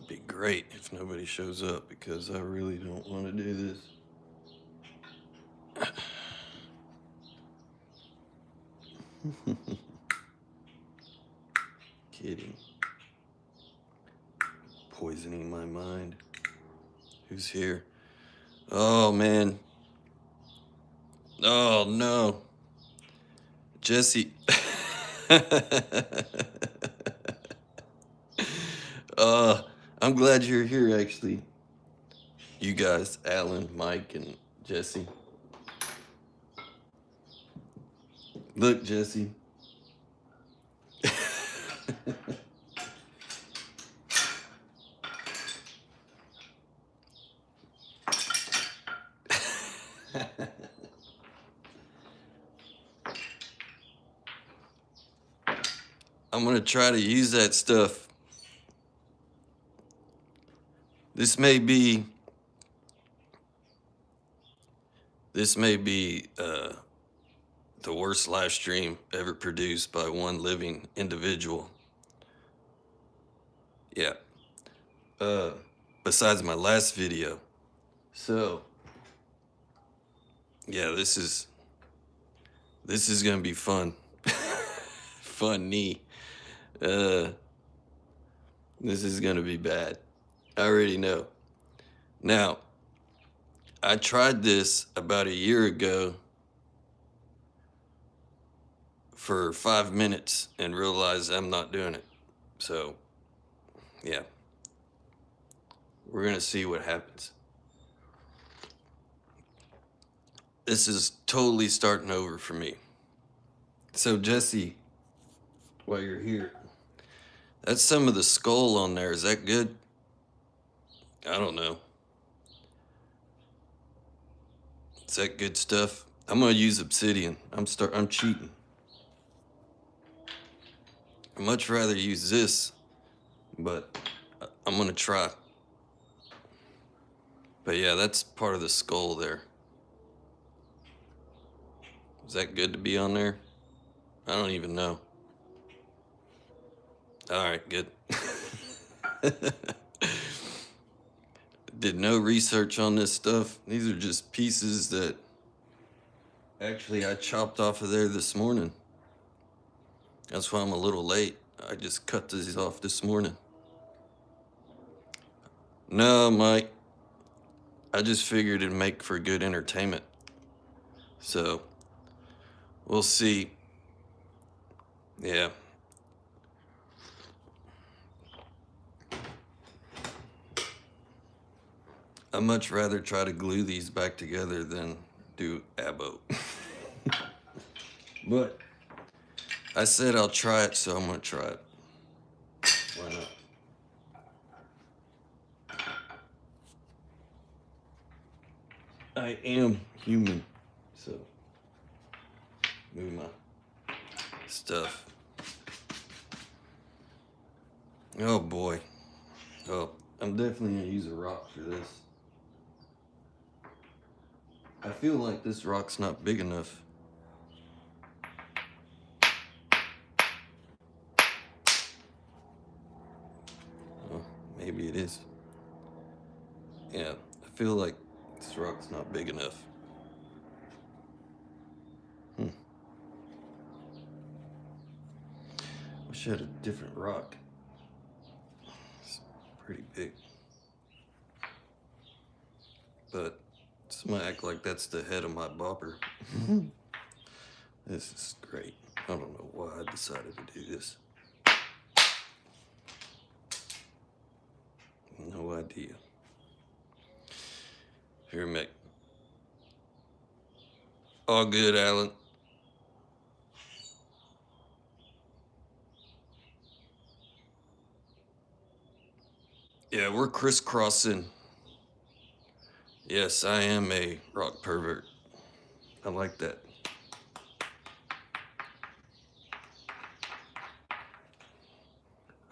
be great if nobody shows up because I really don't want to do this. Kidding. Poisoning my mind. Who's here? Oh, man. Oh, no. Jesse. I'm glad you're here, actually. You guys, Alan, Mike, and Jesse. Look, Jesse. I'm gonna try to use that stuff. This may be the worst live stream ever produced by one living individual. Yeah. Besides my last video. So, yeah, this is gonna be fun. Funny. This is gonna be bad. I already know. Now, I tried this about a year ago for 5 minutes and realized I'm not doing it. So, yeah. We're gonna see what happens. This is totally starting over for me. So, Jesse, while you're here, that's some of the skull on there. Is that good? I don't know. Is that good stuff? I'm gonna use obsidian. I'm cheating. I'd much rather use this, but I'm gonna try. But yeah, that's part of the skull there. Is that good to be on there? I don't even know. All right, good. Did no research on this stuff. These are just pieces that actually I chopped off of there this morning. That's why I'm a little late. I just cut these off this morning. No, Mike. I just figured it'd make for good entertainment. So, we'll see. Yeah. I'd much rather try to glue these back together than do abo. But I said I'll try it, so I'm gonna try it. Why not? I am human, so move my stuff. Oh boy. Oh, I'm definitely gonna use a rock for this. I feel like this rock's not big enough. Oh, maybe it is. Yeah, I feel like this rock's not big enough. Wish I had a different rock. It's pretty big. But somebody act like that's the head of my bopper. This is great. I don't know why I decided to do this. No idea. Here, Mick. All good, Alan. Yeah, we're crisscrossing. Yes, I am a rock pervert. I like that.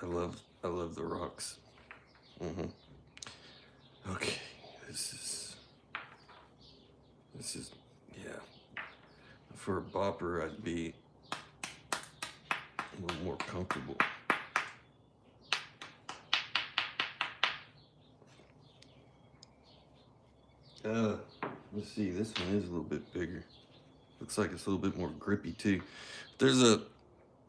I love the rocks. Okay, this is, yeah. For a bopper, I'd be a little more comfortable. Let's see, this one is a little bit bigger. Looks like it's a little bit more grippy too. There's a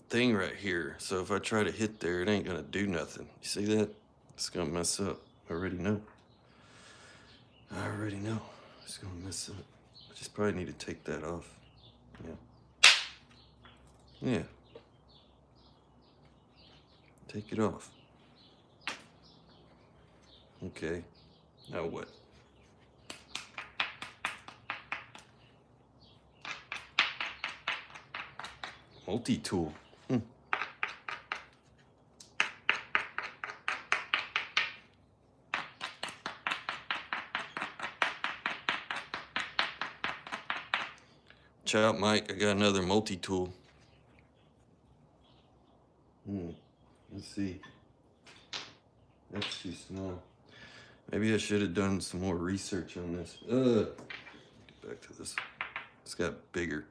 thing right here, so if I try to hit there, it ain't gonna do nothing. You see that? It's gonna mess up. I already know. It's gonna mess up. I just probably need to take that off. Yeah. Take it off. Okay. Now what? Multi-tool. Watch out, Mike. I got another multi-tool. Let's see. That's too small. Maybe I should have done some more research on this. Get back to this. It's got bigger.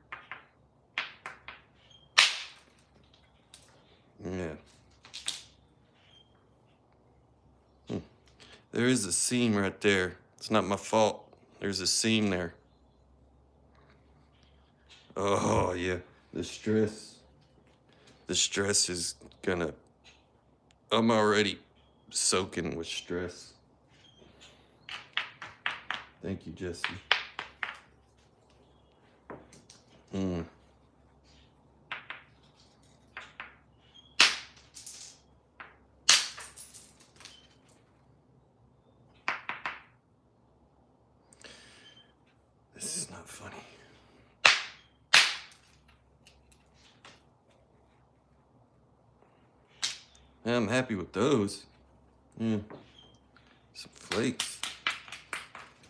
Yeah. There is a seam right there. It's not my fault. There's a seam there. Oh, yeah. The stress is gonna... I'm already soaking with stress. Thank you, Jesse. This is not funny. Yeah, I'm happy with those. Yeah. Some flakes.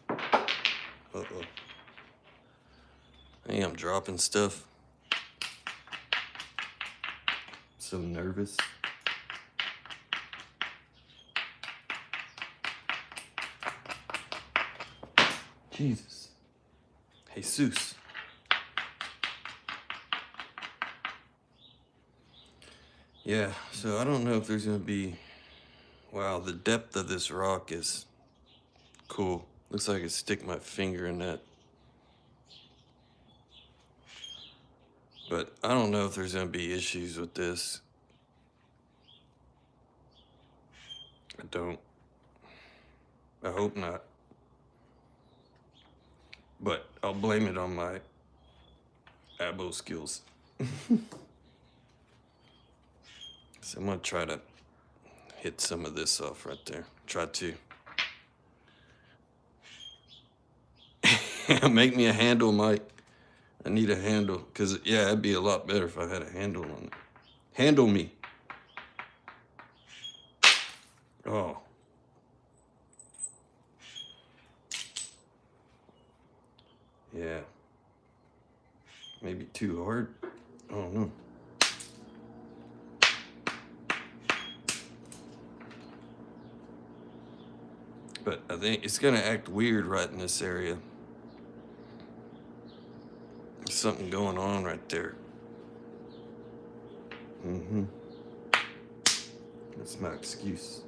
Uh-oh. Hey, I'm dropping stuff. So nervous. Jesus. Jesus. Yeah, so I don't know if there's gonna be... Wow, the depth of this rock is cool. Looks like I could stick my finger in that. But I don't know if there's gonna be issues with this. I don't. I hope not. But I'll blame it on my abo skills. So I'm gonna try to hit some of this off right there. Try to. Make me a handle, Mike. I need a handle, because, yeah, it'd be a lot better if I had a handle on it. Handle me. Oh. Yeah. Maybe too hard. I don't know. But I think it's gonna act weird right in this area. There's something going on right there. That's my excuse.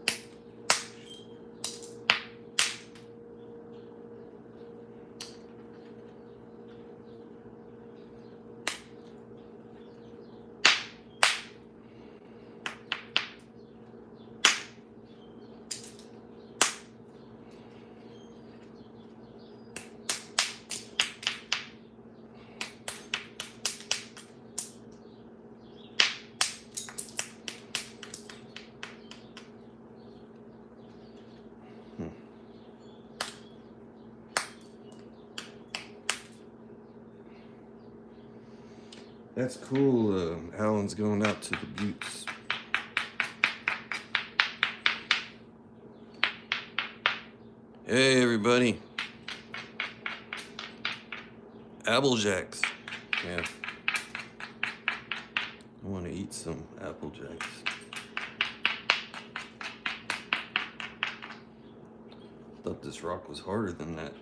That's cool. Alan's going out to the buttes. Hey, everybody. Applejacks. Yeah. I want to eat some Applejacks. Thought this rock was harder than that.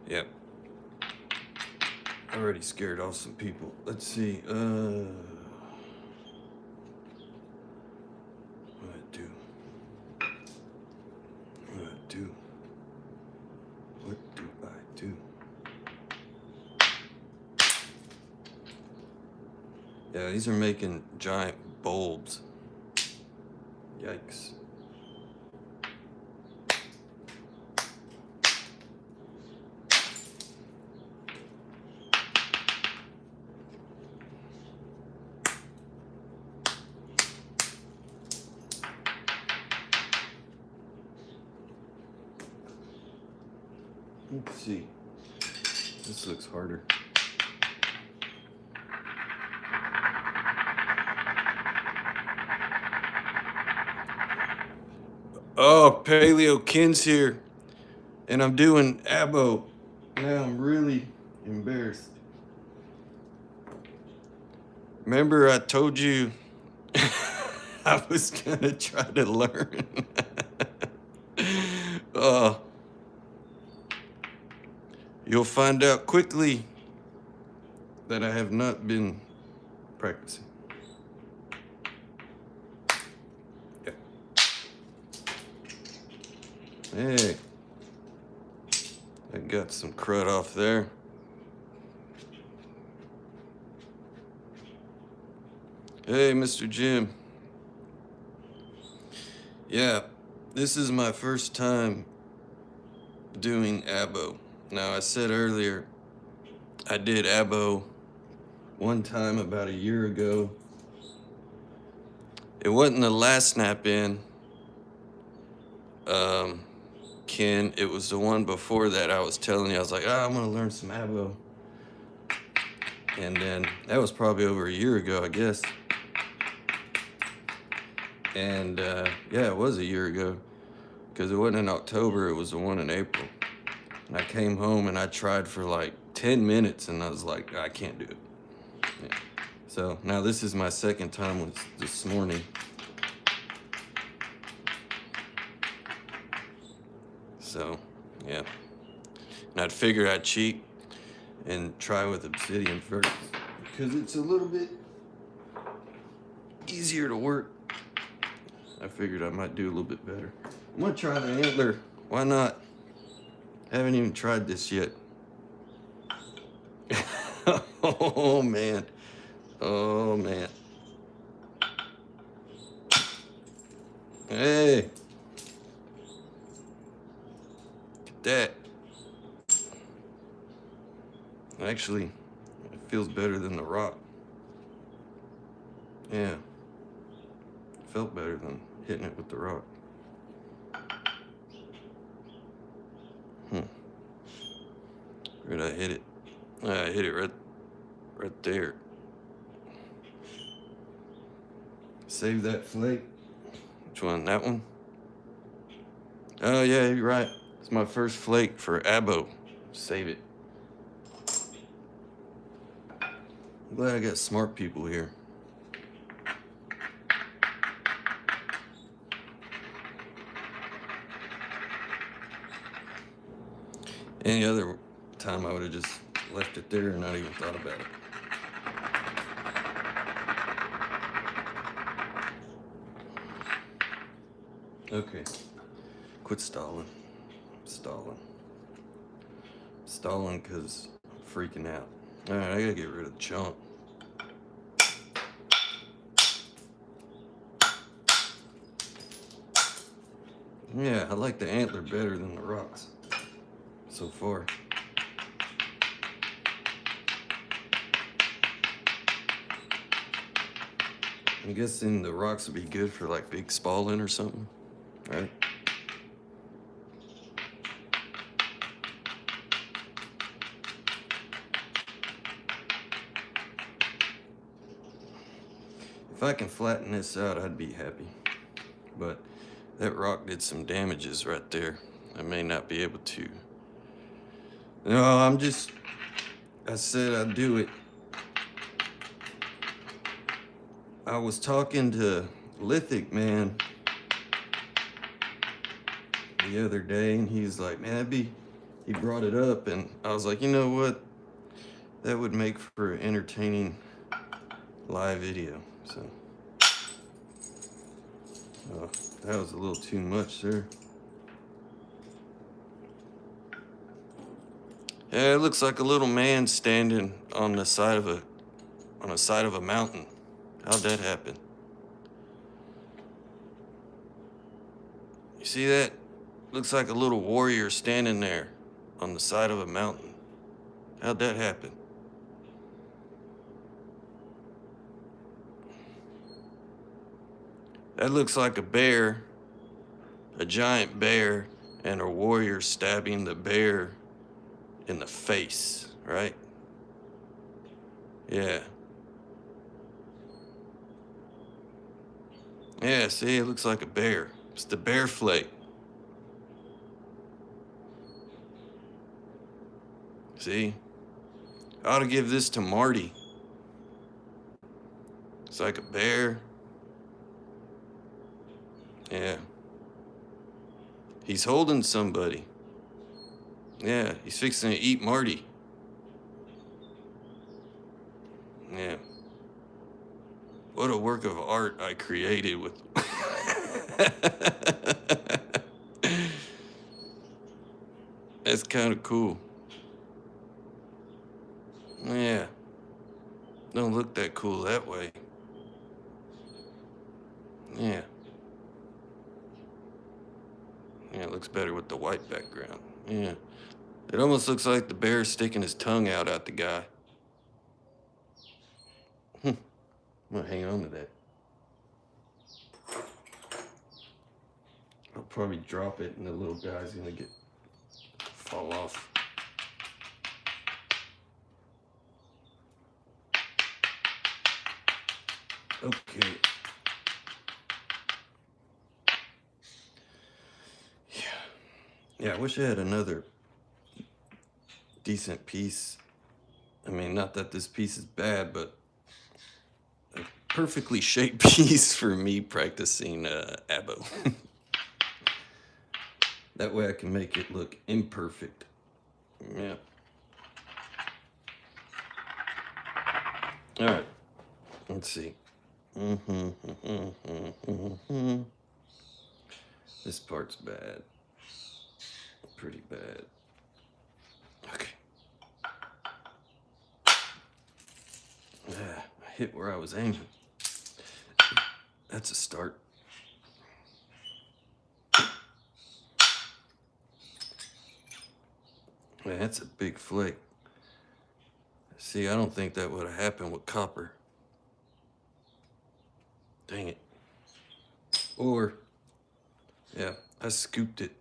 Yep. I already scared off some people. Let's see. Yeah, these are making giant bulbs. Yikes. Let's see. This looks harder. Oh, Paleo Ken's here, and I'm doing abo. Now I'm really embarrassed. Remember I told you I was gonna try to learn. uh, you'll find out quickly that I have not been practicing. Yeah. Hey, I got some crud off there. Hey, Mr. Jim. Yeah, this is my first time doing abo. Now, I said earlier, I did abo one time about a year ago. It wasn't the last snap in, Ken. It was the one before that. I was telling you, I was like, I'm gonna learn some abo. And then that was probably over a year ago, I guess. And yeah, it was a year ago, because it wasn't in October, it was the one in April. And I came home and I tried for like 10 minutes and I was like, I can't do it. Yeah. So now this is my second time this morning. So yeah, and I'd figured I'd cheat and try with obsidian first, because it's a little bit easier to work. I figured I might do a little bit better. I'm gonna try the antler. Why not? Haven't even tried this yet. Oh man. Oh man. Hey. Look at that. Actually, it feels better than the rock. Yeah. It felt better than hitting it with the rock. Where'd I hit it? I hit it right there. Save that flake. Which one? That one? Oh yeah, you're right. It's my first flake for abo. Save it. I'm glad I got smart people here. Any other time I would have just left it there and not even thought about it. Okay, quit stalling. Stalling because I'm freaking out. All right, I gotta get rid of the chunk. Yeah, I like the antler better than the rocks so far. I'm guessing the rocks would be good for like big spalling or something, right? If I can flatten this out, I'd be happy. But that rock did some damages right there. I may not be able to. No, I said I'd do it. I was talking to Lithic Man the other day, and he's like, man, he brought it up, and I was like, you know what? That would make for an entertaining live video, so. Oh, that was a little too much, sir. Yeah, it looks like a little man standing on the side of on the side of a mountain. How'd that happen? You see that? Looks like a little warrior standing there on the side of a mountain. How'd that happen? That looks like a bear, a giant bear, and a warrior stabbing the bear in the face, right? Yeah. Yeah, see, it looks like a bear. It's the bear flake. See? I ought to give this to Marty. It's like a bear. Yeah. He's holding somebody. Yeah, he's fixing to eat Marty. Yeah. What a work of art I created with. That's kind of cool. Yeah. Don't look that cool that way. Yeah. Yeah, it looks better with the white background. Yeah. It almost looks like the bear sticking his tongue out at the guy. I'm gonna hang on to that. I'll probably drop it and the little guy's gonna fall off. Okay. Yeah, I wish I had another decent piece. I mean, not that this piece is bad, but a perfectly shaped piece for me practicing abo. That way I can make it look imperfect. Yeah. All right. Let's see. This part's bad. Pretty bad. Okay. I hit where I was aiming. That's a start. Man, that's a big flake. See, I don't think that would have happened with copper. Dang it. Or, yeah, I scooped it.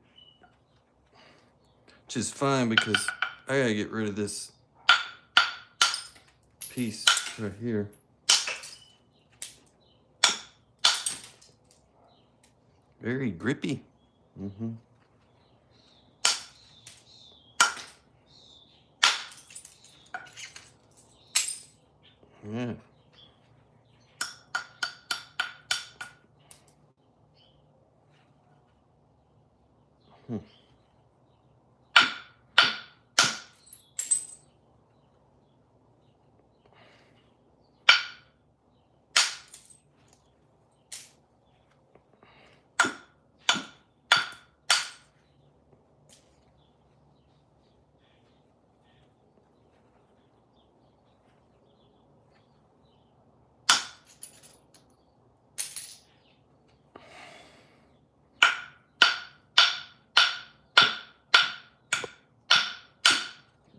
Which is fine because I gotta get rid of this piece right here. Very grippy. Yeah.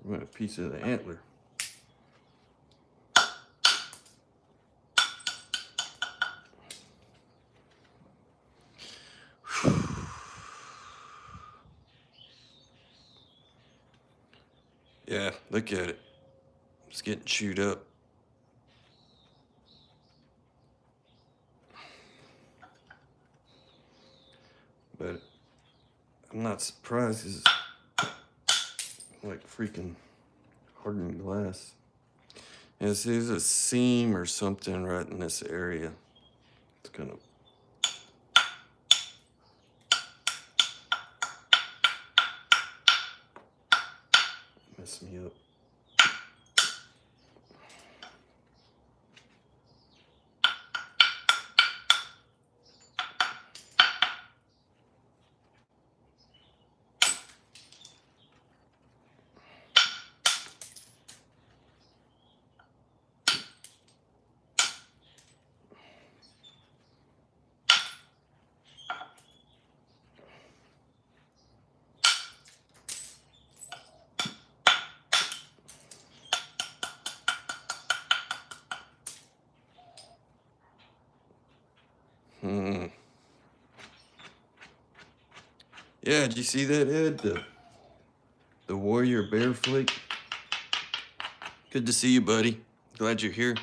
I want a piece of the antler. Yeah, look at it. It's getting chewed up. But I'm not surprised because it's like freaking hardened glass. Yeah, see, there's a seam or something right in this area. It's gonna mess me up. Yeah, did you see that, Ed? The warrior bear flick? Good to see you, buddy. Glad you're here.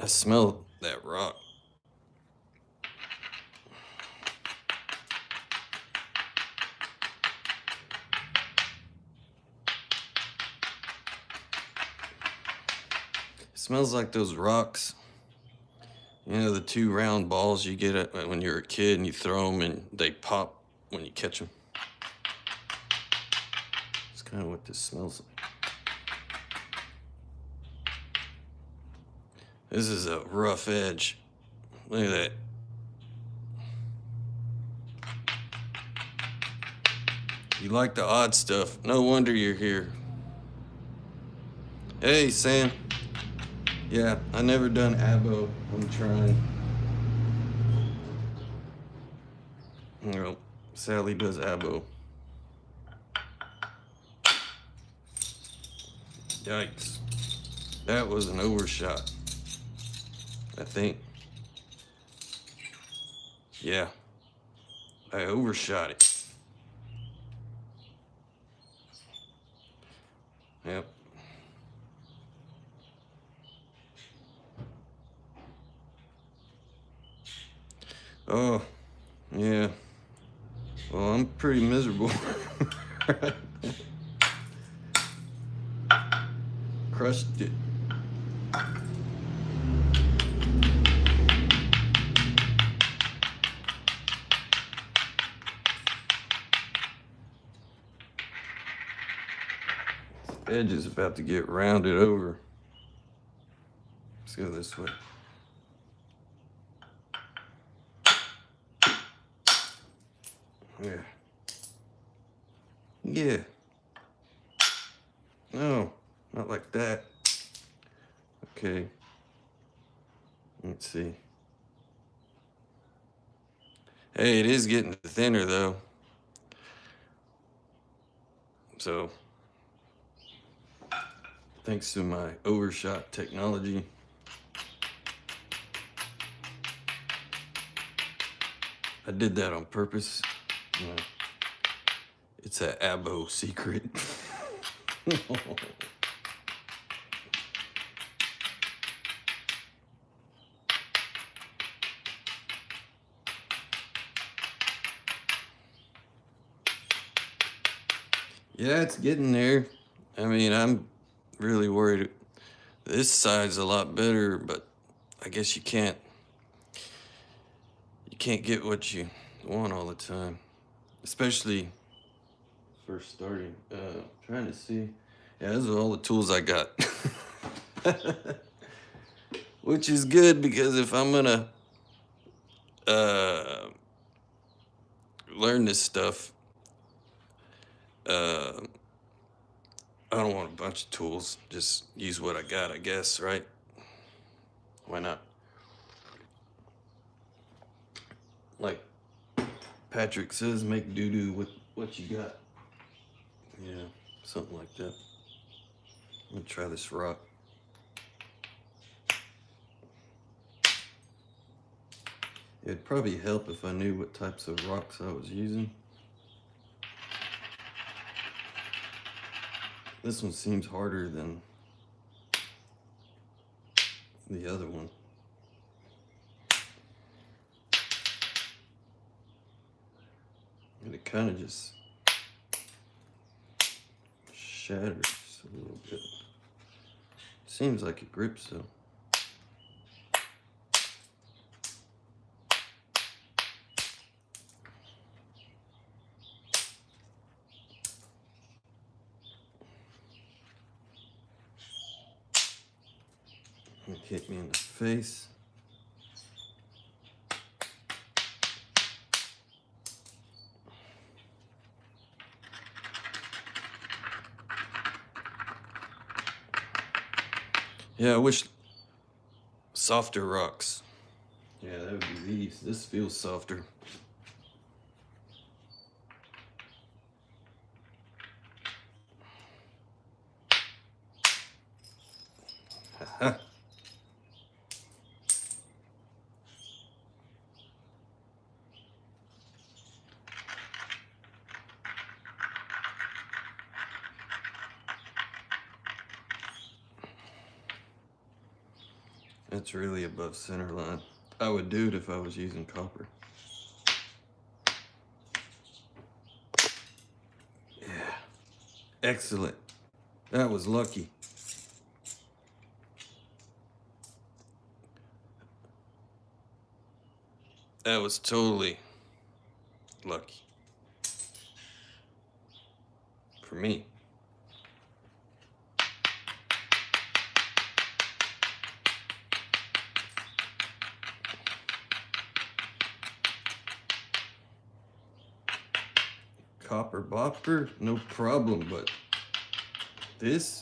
I smell that rock. It smells like those rocks. You know, the 2 round balls you get when you're a kid and you throw them and they pop when you catch them. It's kind of what this smells like. This is a rough edge. Look at that. You like the odd stuff. No wonder you're here. Hey, Sam. Yeah, I never done abo. I'm trying. Well, Sally does abo. Yikes. That was an overshot, I think. Yeah, I overshot it. Yep. Oh, yeah. Well, I'm pretty miserable. Crushed it. This edge is about to get rounded over. Let's go this way. Yeah. Yeah. No, not like that. Okay. Let's see. Hey, it is getting thinner though. So, thanks to my overshot technology. I did that on purpose. It's an abo secret. Yeah, it's getting there. I mean, I'm really worried. This side's a lot better, but I guess you can't get what you want all the time, especially first starting. Trying to see. Yeah, those are all the tools I got. Which is good, because if I'm gonna learn this stuff, I don't want a bunch of tools. Just use what I got, I guess, right? Why not? Like Patrick says, make doo-doo with what you got. Yeah, something like that. I'm gonna try this rock. It'd probably help if I knew what types of rocks I was using. This one seems harder than the other one. And it kind of just shatters a little bit. Seems like it grips though. It hit me in the face. Yeah, I wish softer rocks. Yeah, that would be these. This feels softer. That's really above center line. I would do it if I was using copper. Yeah. Excellent. That was lucky. That was totally lucky. For me. Copper bopper, no problem, but this,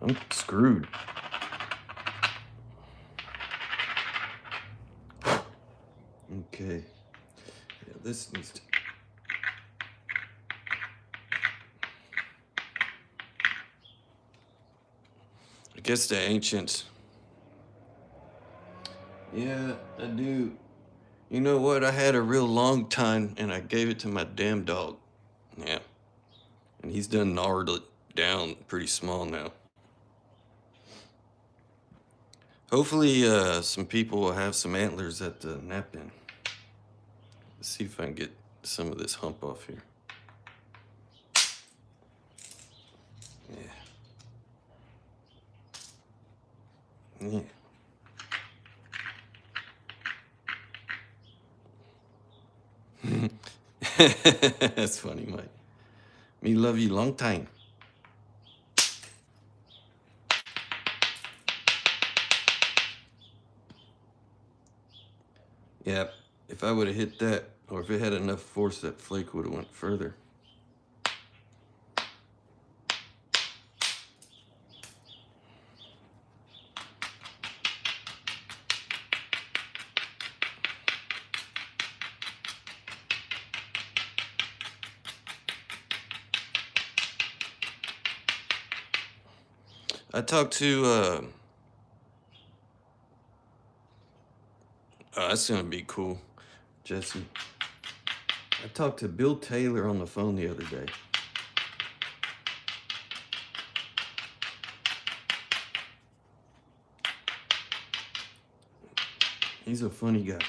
I'm screwed. Okay. Yeah, this needs to. I guess the ancients. Yeah, I do. You know what? I had a real long time and I gave it to my damn dog. Yeah. And he's done gnarled it down pretty small now. Hopefully, some people will have some antlers at the nap in. Let's see if I can get some of this hump off here. Yeah. That's funny, Mike. Me love you long time. Yeah, if I would have hit that, or if it had enough force, that flake would have went further. I talked to, oh, that's gonna be cool, Jesse. I talked to Bill Taylor on the phone the other day. He's a funny guy.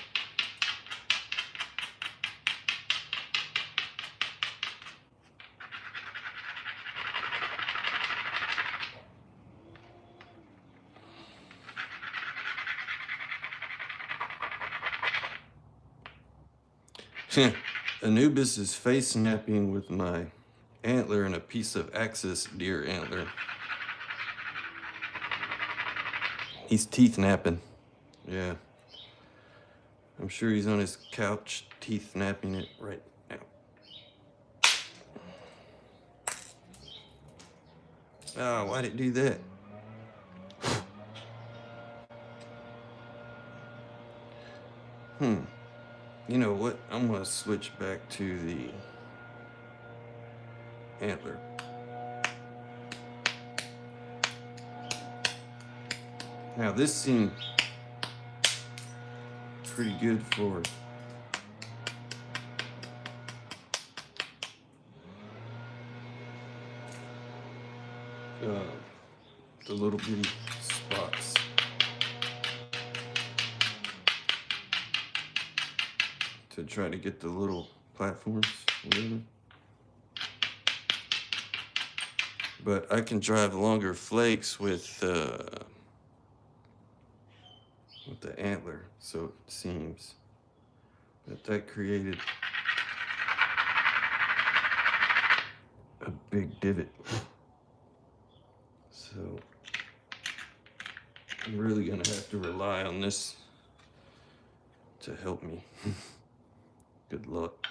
Anubis is face snapping with my antler and a piece of axis deer antler. He's teeth napping. Yeah. I'm sure he's on his couch teeth napping it right now. Oh, why'd it do that? You know what? I'm gonna switch back to the antler. Now this seemed pretty good for the little bitty spots. To try to get the little platforms, whatever. But I can drive longer flakes with the antler, so it seems. But that created a big divot. So I'm really gonna have to rely on this to help me. Good luck.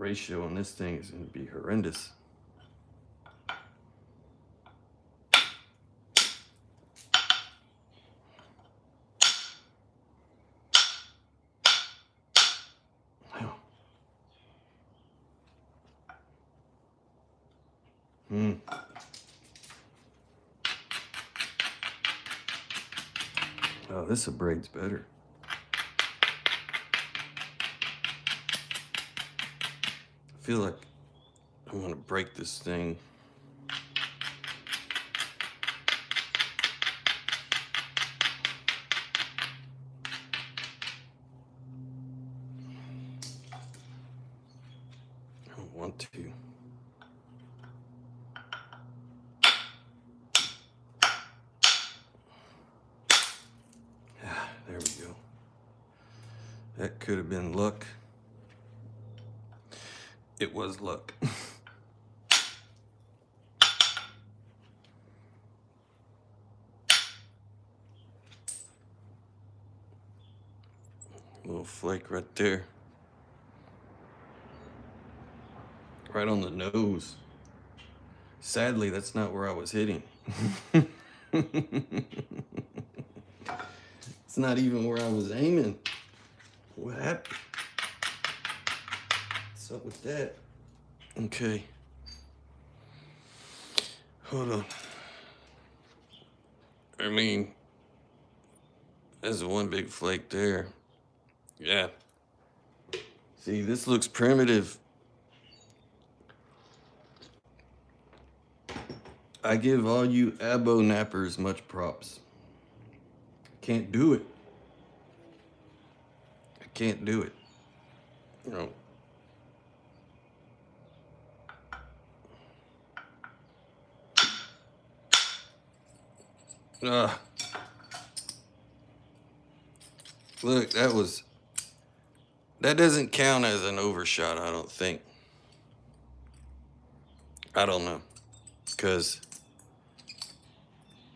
ratio on this thing is going to be horrendous. Oh, this abrades better. I feel like I'm gonna break this thing. I don't want to. There we go. That could have been luck. It was luck. Little flake right there. Right on the nose. Sadly, that's not where I was hitting. It's not even where I was aiming. What happened? What's up with that? Okay. Hold on. I mean, there's one big flake there. Yeah. See, this looks primitive. I give all you abo nappers much props. Can't do it. I can't do it. You know. Look, that doesn't count as an overshot, I don't think. I don't know. Because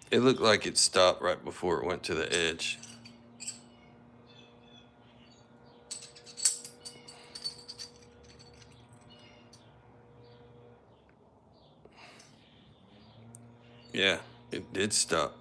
it looked like it stopped right before it went to the edge. Yeah, it did stop.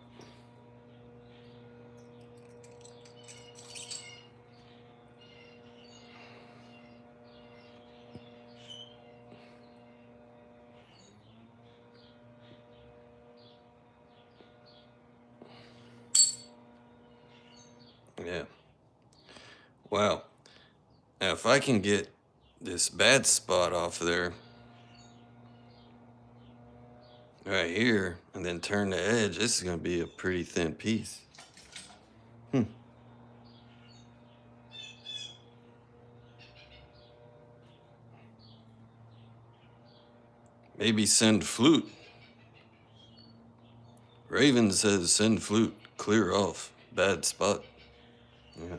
Yeah. Wow. Now, if I can get this bad spot off there, right here, and then turn the edge, this is going to be a pretty thin piece. Maybe send flute. Raven says send flute, clear off, bad spot. Yeah.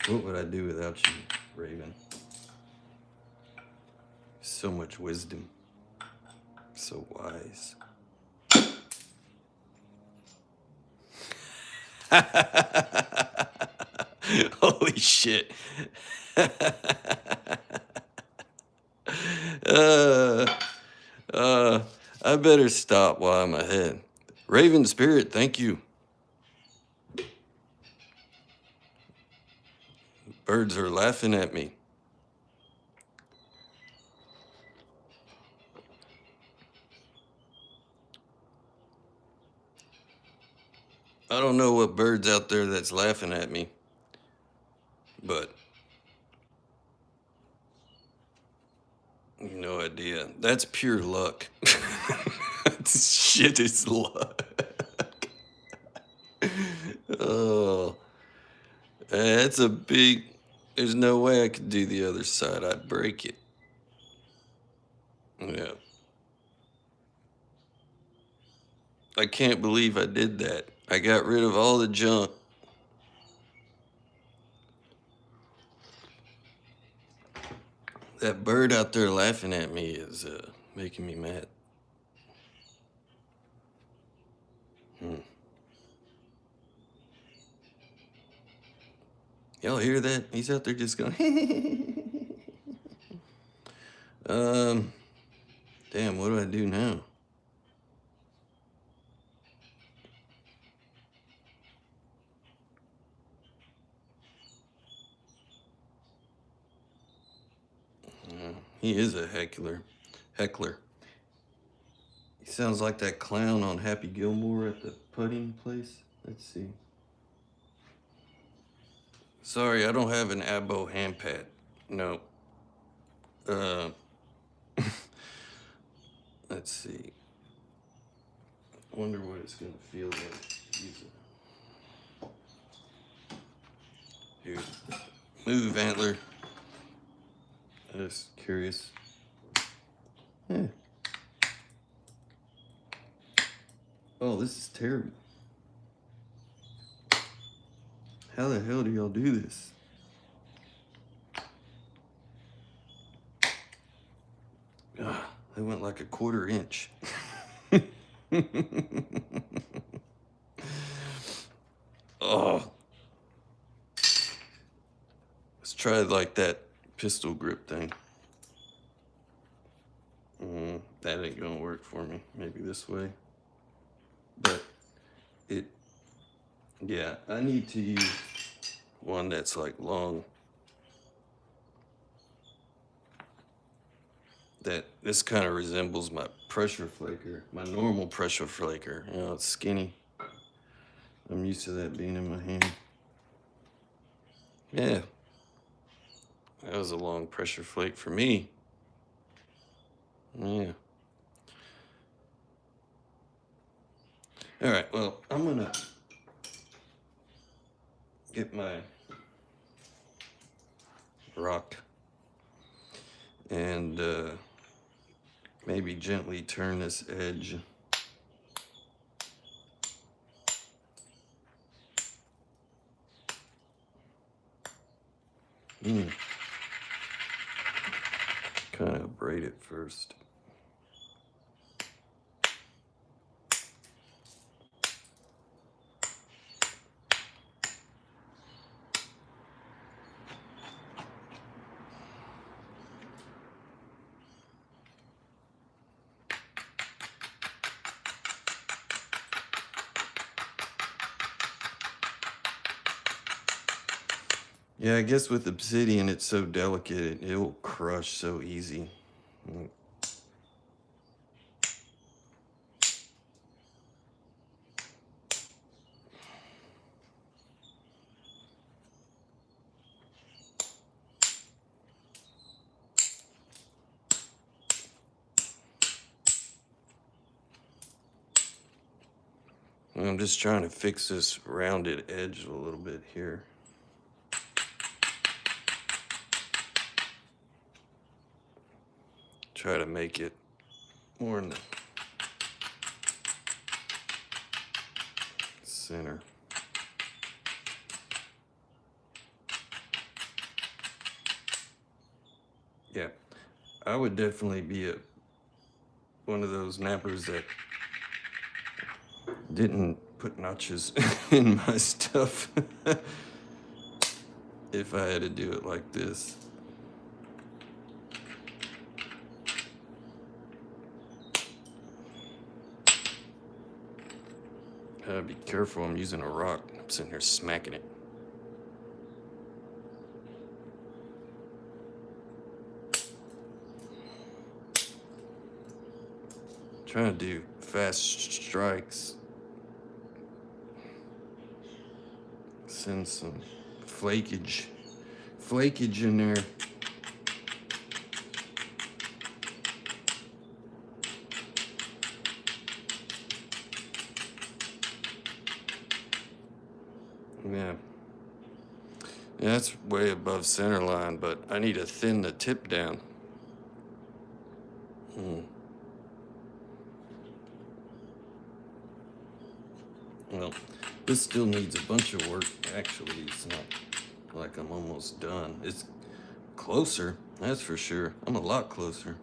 What would I do without you, Raven? So much wisdom. So wise. Holy shit. I better stop while I'm ahead. Raven Spirit, thank you. Birds are laughing at me. I don't know what bird's out there that's laughing at me, but no idea. That's pure luck. This shit is luck. Oh, that's a big. There's no way I could do the other side. I'd break it. Yeah. I can't believe I did that. I got rid of all the junk. That bird out there laughing at me is making me mad. Y'all hear that? He's out there just going. Damn, what do I do now? He is a heckler. He sounds like that clown on Happy Gilmore at the putting place. Let's see. Sorry, I don't have an Abo hand pad. No. Let's see. I wonder what it's gonna feel like. Use it. Here. Move, Antler. I'm just curious. Yeah. Oh, this is terrible. How the hell do y'all do this? Ah, they went like a 1/4 inch. Oh. Let's try like that pistol grip thing. That ain't gonna work for me. Maybe this way. But yeah, I need to use one that's like long. This kind of resembles my pressure flaker, my normal pressure flaker. You know, it's skinny. I'm used to that being in my hand. Yeah. That was a long pressure flake for me. Yeah. All right, well, I'm gonna get my rock and maybe gently turn this edge. Kind of braid it first. Yeah, I guess with obsidian, it's so delicate, it will crush so easy. I'm just trying to fix this rounded edge a little bit here. Try to make it more in the center. Yeah, I would definitely be one of those nappers that didn't put notches in my stuff if I had to do it like this. Gotta be careful, I'm using a rock. I'm sitting here smacking it. Trying to do fast strikes. Send some flakage in there. Yeah. Yeah, that's way above center line, but I need to thin the tip down. Well, this still needs a bunch of work. Actually, it's not like I'm almost done. It's closer, that's for sure. I'm a lot closer.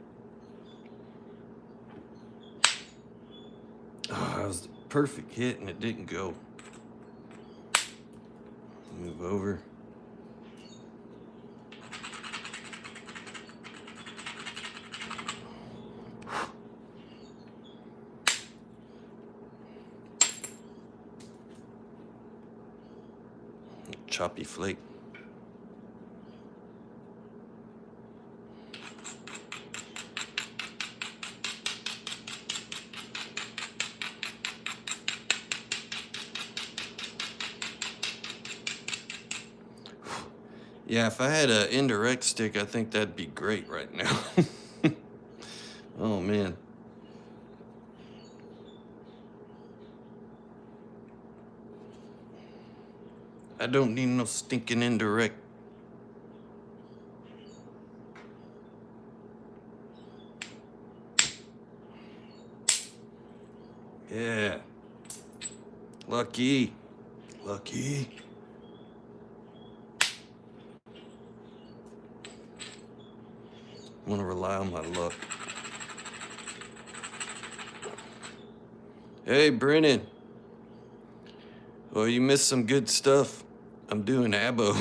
Oh, that was the perfect hit and it didn't go. Move over. choppy flake. Yeah, if I had an indirect stick, I think that'd be great right now. Oh man. I don't need no stinking indirect. Yeah. Lucky. Lucky. I'm gonna rely on my luck. Hey, Brennan. Well, you missed some good stuff. I'm doing abo.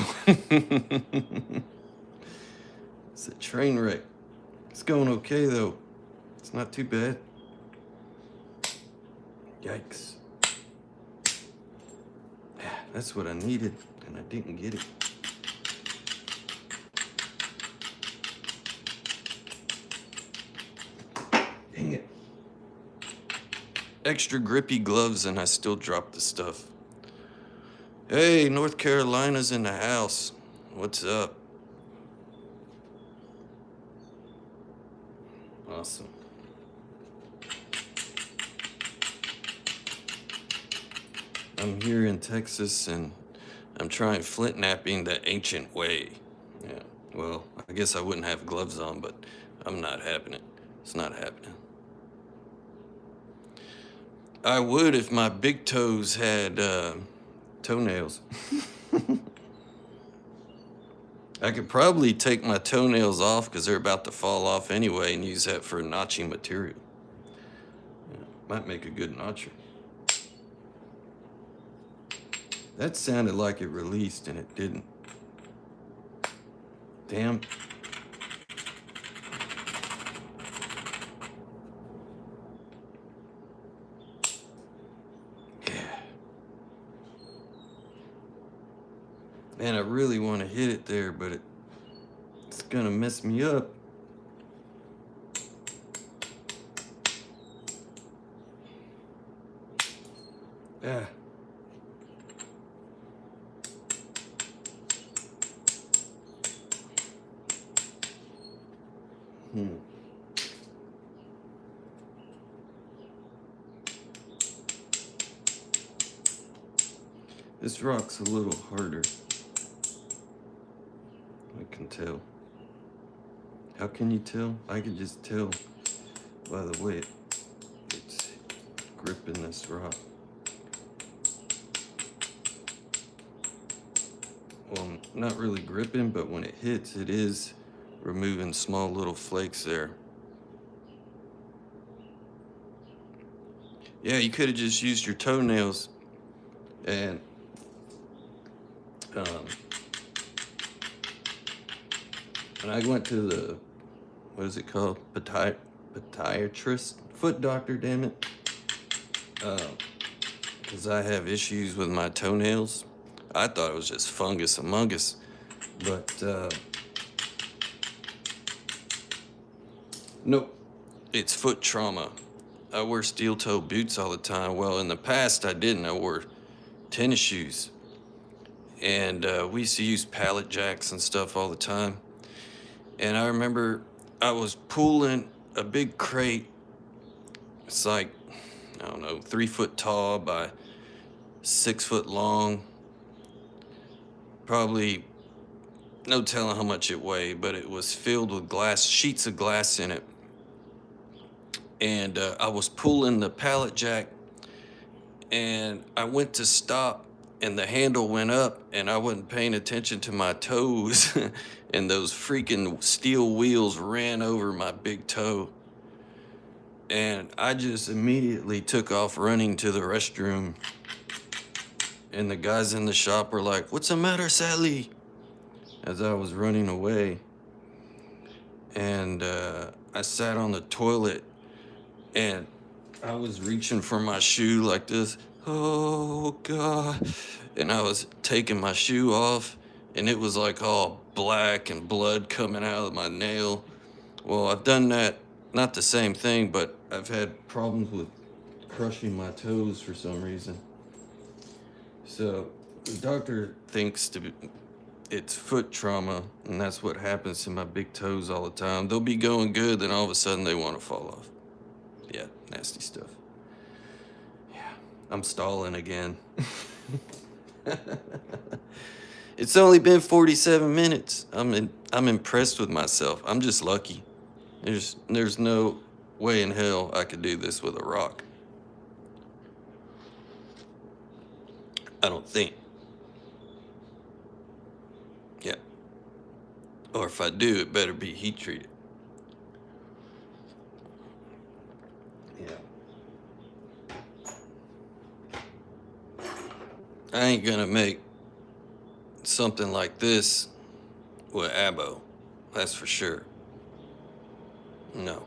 It's a train wreck. It's going okay, though. It's not too bad. Yikes. That's what I needed, and I didn't get it. Dang it. Extra grippy gloves, and I still dropped the stuff. Hey, North Carolina's in the house. What's up? Awesome. I'm here in Texas, and I'm trying flint knapping the ancient way. Yeah, well, I guess I wouldn't have gloves on, but I'm not having it. It's not happening. I would if my big toes had toenails. I could probably take my toenails off because they're about to fall off anyway and use that for notching material. Yeah, might make a good notcher. That sounded like it released and it didn't. Damn. Man, I really want to hit it there, but it's gonna mess me up. Yeah. This rock's a little harder. I can tell. How can you tell? I can just tell by the way it's gripping this rock. Well, not really gripping, but when it hits, it is removing small little flakes there. Yeah, you could have just used your toenails and when I went to the, what is it called? Podiatrist? Foot doctor, damn it. Because I have issues with my toenails. I thought it was just fungus among us. But, nope. It's foot trauma. I wear steel toe boots all the time. Well, in the past, I didn't. I wore tennis shoes. And we used to use pallet jacks and stuff all the time. And I remember I was pulling a big crate. It's like, I don't know, 3 foot tall by 6 foot long. Probably no telling how much it weighed, but it was filled with glass, sheets of glass in it. And I was pulling the pallet jack, and I went to stop, and the handle went up, and I wasn't paying attention to my toes, and those freaking steel wheels ran over my big toe. And I just immediately took off running to the restroom, and the guys in the shop were like, "What's the matter, Sally?" As I was running away. And I sat on the toilet, and I was reaching for my shoe like this, Oh, God. And I was taking my shoe off, and it was like all black and blood coming out of my nail. Well, I've done that, not the same thing, but I've had problems with crushing my toes for some reason. So the doctor thinks it's foot trauma, and that's what happens to my big toes all the time. They'll be going good, then all of a sudden they want to fall off. Yeah, nasty stuff. Yeah, I'm stalling again. It's only been 47 minutes. I'm impressed with myself. I'm just lucky. There's no way in hell I could do this with a rock. I don't think. Yeah. Or if I do, it better be heat treated. Yeah. I ain't gonna make something like this with Abo. That's for sure. No.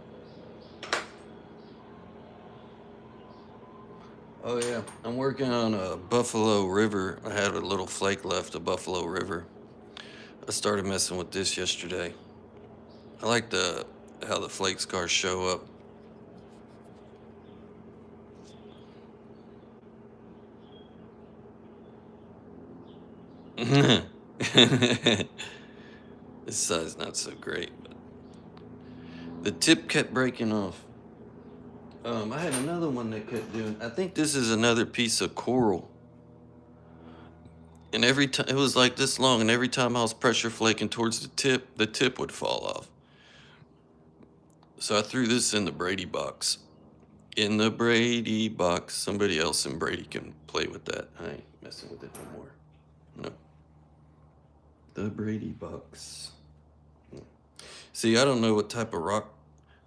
Oh yeah, I'm working on a Buffalo River. I had a little flake left of Buffalo River. I started messing with this yesterday. I like how the flake scars show up. This side's not so great, but the tip kept breaking off. I had another one that kept doing. I think this is another piece of coral. And every time it was like this long, and every time I was pressure flaking towards the tip would fall off. So I threw this in the Brady box. In the Brady box. Somebody else in Brady can play with that. I ain't messing with it no more. No. The Brady box. See, I don't know what type of rock.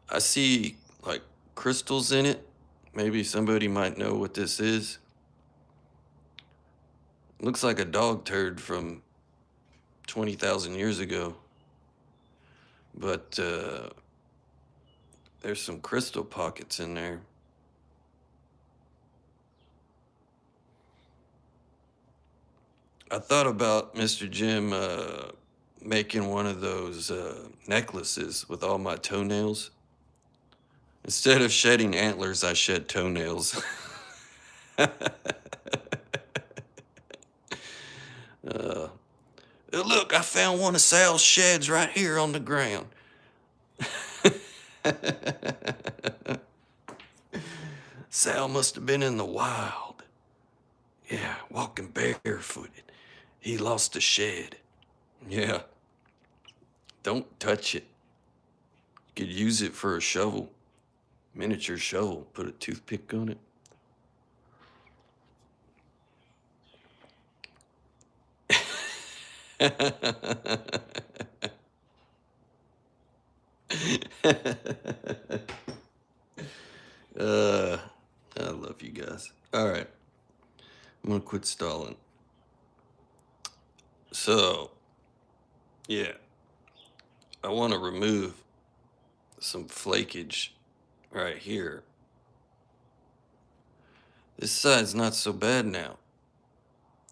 I see like crystals in it. Maybe somebody might know what this is. Looks like a dog turd from 20,000 years ago. But there's some crystal pockets in there. I thought about Mr. Jim making one of those necklaces with all my toenails. Instead of shedding antlers, I shed toenails. Look, I found one of Sal's sheds right here on the ground. Sal must have been in the wild. Yeah, walking barefooted. He lost a shed. Yeah. Don't touch it. You could use it for a shovel. Miniature shovel. Put a toothpick on it. I love you guys. All right. I'm going to quit stalling. So, yeah. I want to remove some flakage right here. This side's not so bad now.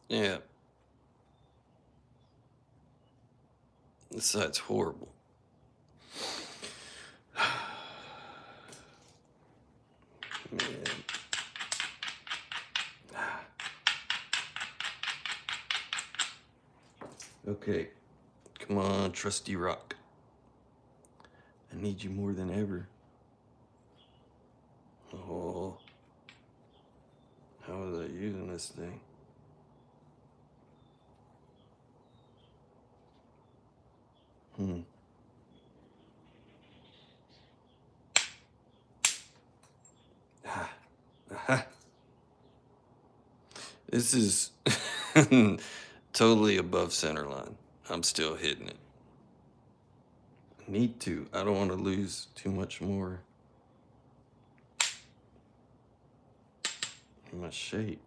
Yeah. This side's horrible. Man. Okay. Come on, trusty rock. I need you more than ever. Oh. How was I using this thing? This is totally above center line. I'm still hitting it. I need to. I don't want to lose too much more in my shape.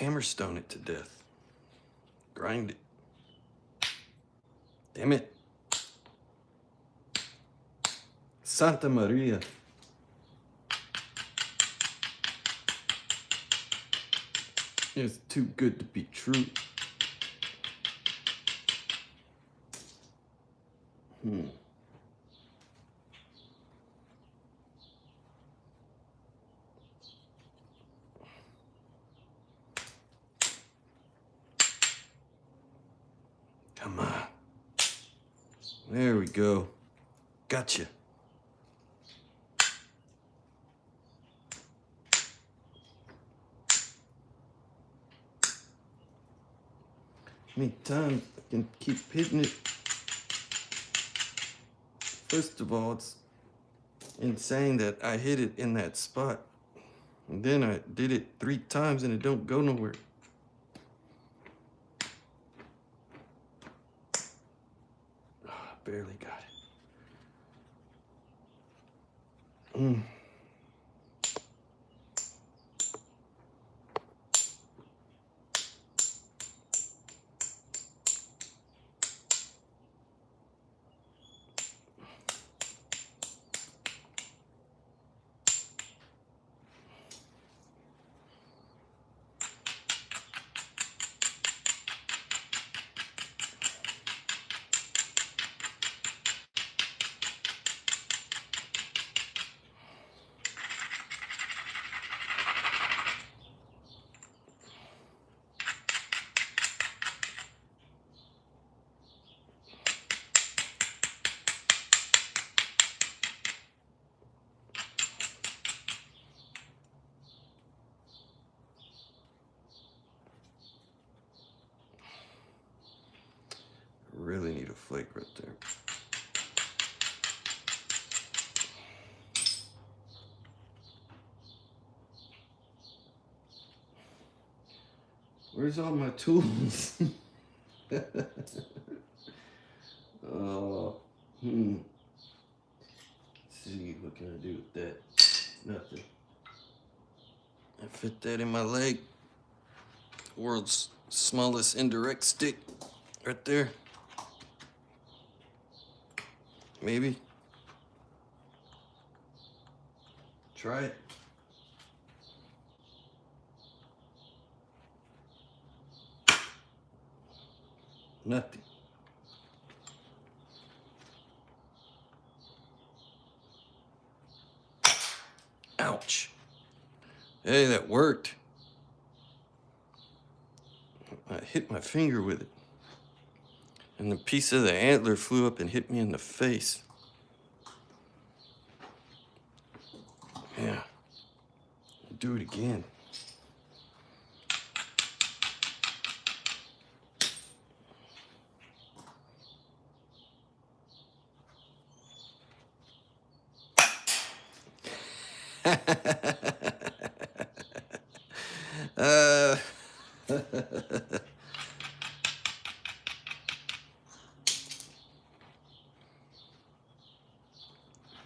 hammerstone it to death. Grind it. Damn it. Santa Maria. It's too good to be true. Come on. There we go. Gotcha. How many times I can keep hitting it? First of all, it's insane that I hit it in that spot. And then I did it 3 times and it don't go nowhere. Oh, I barely got it. Really need a flake right there. Where's all my tools? Oh, Let's see, what can I do with that? Nothing. I fit that in my leg. World's smallest indirect stick right there. Maybe. Try it. Nothing. Ouch. Hey, that worked. I hit my finger with it. And the piece of the antler flew up and hit me in the face. Yeah. Do it again.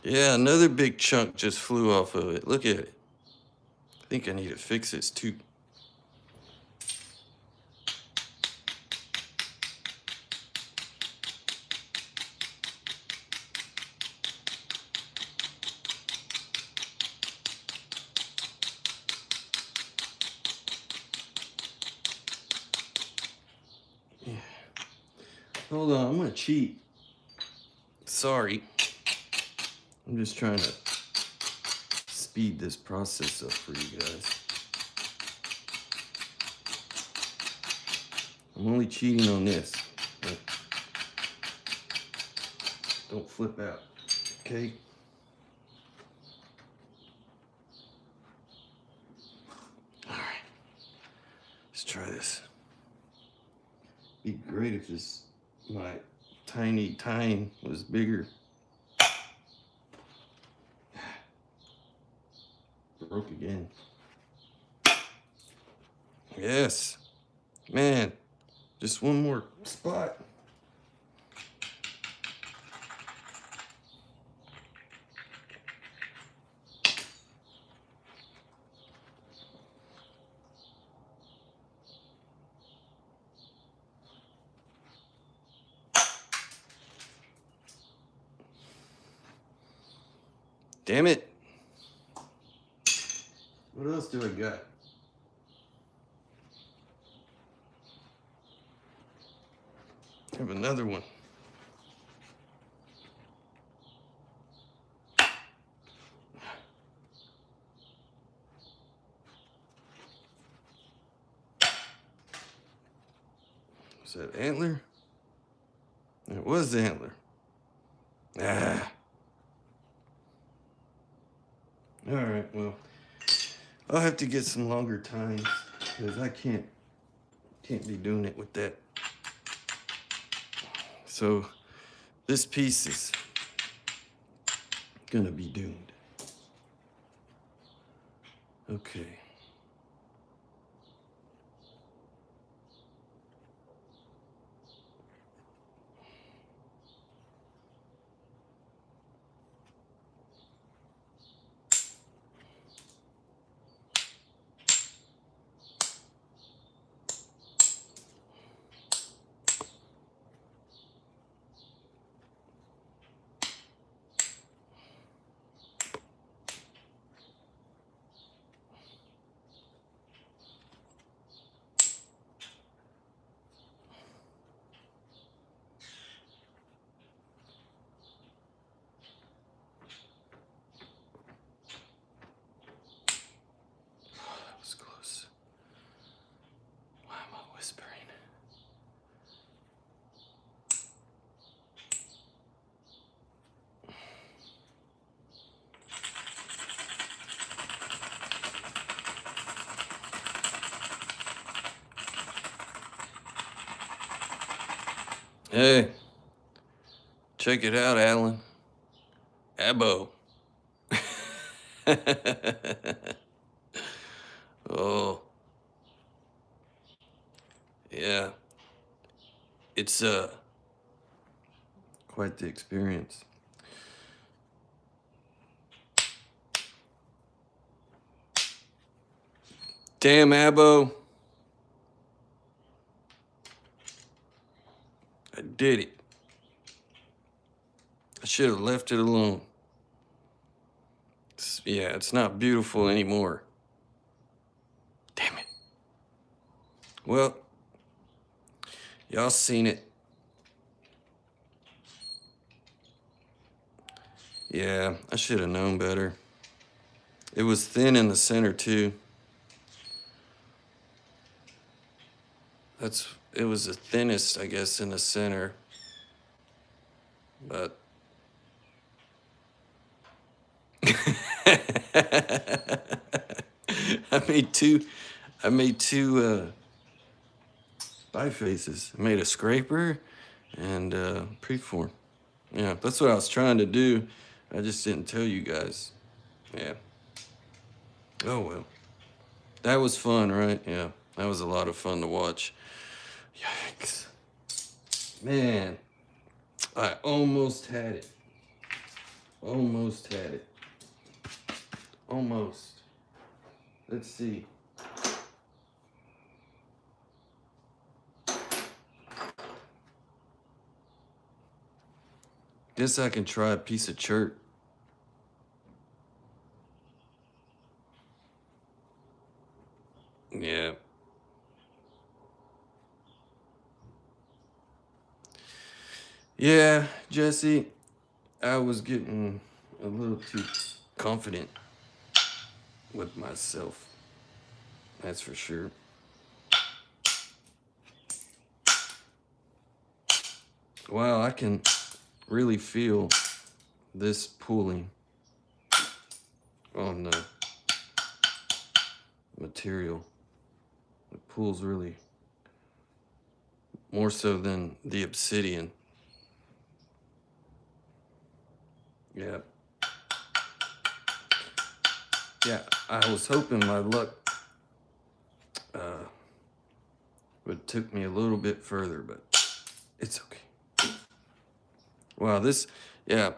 Yeah, another big chunk just flew off of it. Look at it. I think I need to fix this too. Yeah. Hold on, I'm gonna cheat. Sorry. I'm just trying to speed this process up for you guys. I'm only cheating on this. But don't flip out, okay? All right, let's try this. Be great if my tiny tine was bigger. Broke again. Yes. Man, just one more spot. Damn it. What else do I got? I have another one. Was that antler? It was the antler. Ah. All right, well, I'll have to get some longer tines because I can't be doing it with that. So this piece is gonna be doomed. Okay. That was close. Why am I whispering? Hey, check it out, Alan. Abo. Oh, yeah. It's quite the experience. Damn, Abo. I did it. I should have left it alone. It's not beautiful anymore. Damn it. Well, y'all seen it. Yeah, I should have known better. It was thin in the center too. It was the thinnest, I guess, in the center. But I made two bifaces. I made a scraper and preform. Yeah, that's what I was trying to do. I just didn't tell you guys. Yeah. Oh well. That was fun, right? Yeah. That was a lot of fun to watch. Yikes. Man. I almost had it. Almost had it. Almost. Let's see. Guess I can try a piece of chert. Yeah. Yeah, Jesse, I was getting a little too confident with myself. That's for sure. Wow, I can really feel this pulling on the material. It pulls really more so than the obsidian. Yeah. Yeah, I was hoping my luck would took me a little bit further, but it's okay. Wow, yeah.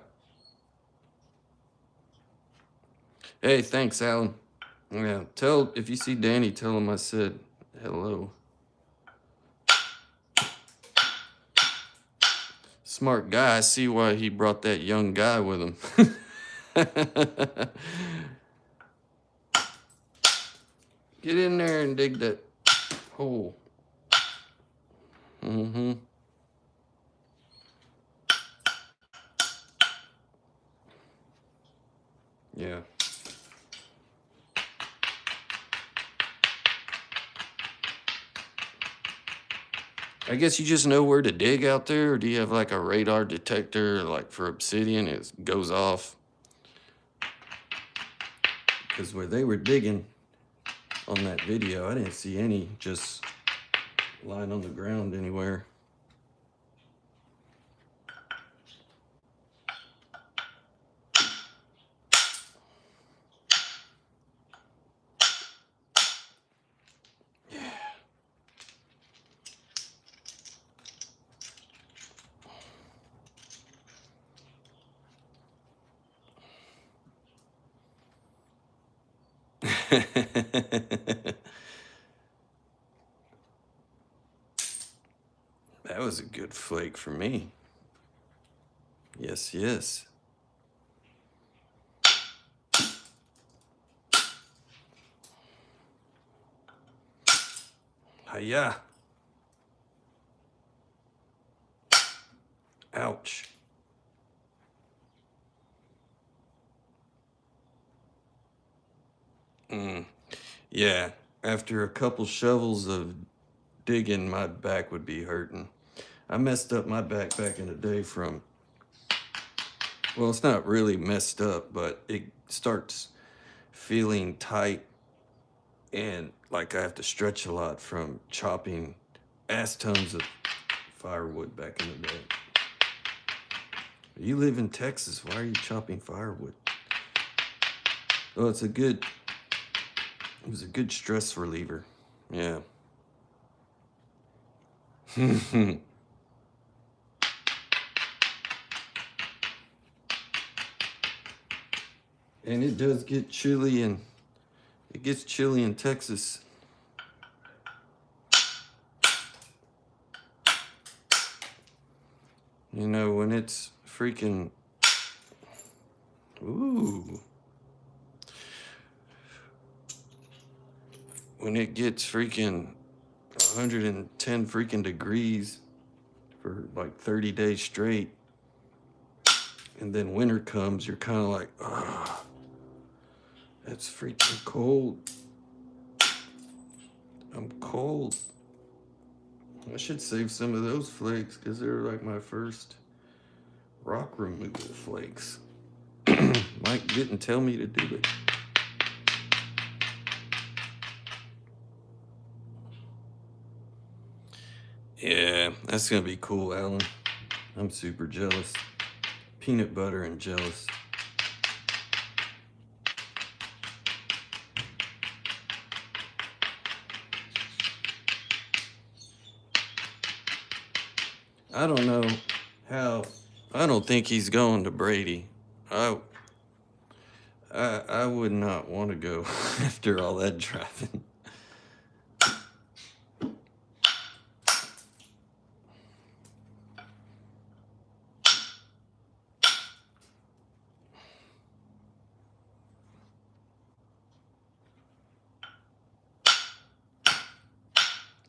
Hey, thanks, Alan. Yeah, if you see Danny, tell him I said hello. Smart guy. I see why he brought that young guy with him. Get in there and dig that hole. Mm-hmm. Yeah. I guess you just know where to dig out there, or do you have like a radar detector, like for obsidian, it goes off? Because where they were digging on that video, I didn't see any just lying on the ground anywhere. That was a good flake for me. Yes, yes. Hiya. Ouch. Yeah, after a couple shovels of digging, my back would be hurting. I messed up my back in the day from, well, it's not really messed up, but it starts feeling tight and like I have to stretch a lot from chopping ass tons of firewood back in the day. You live in Texas, why are you chopping firewood? Oh, it was a good stress reliever. Yeah. And it does get chilly, and it gets chilly in Texas. You know, when it's freaking, ooh. When it gets freaking 110 freaking degrees for like 30 days straight, and then winter comes, you're kind of like, ah, that's freaking cold. I'm cold. I should save some of those flakes because they're like my first rock removal flakes. Mike didn't tell me to do it. Yeah, that's gonna be cool, Alan. I'm super jealous. Peanut butter and jealous. I don't know how. I don't think he's going to Brady. I would not want to go after all that driving.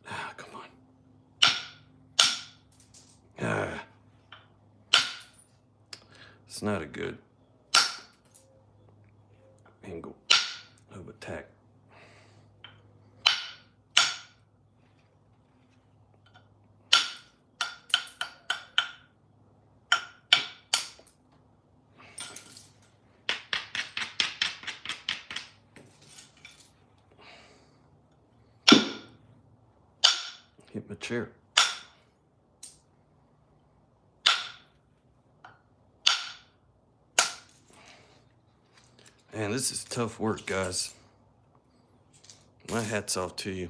Ah, come on. Ah. It's not a good angle of attack. Hit my chair. Man, this is tough work, guys. My hat's off to you.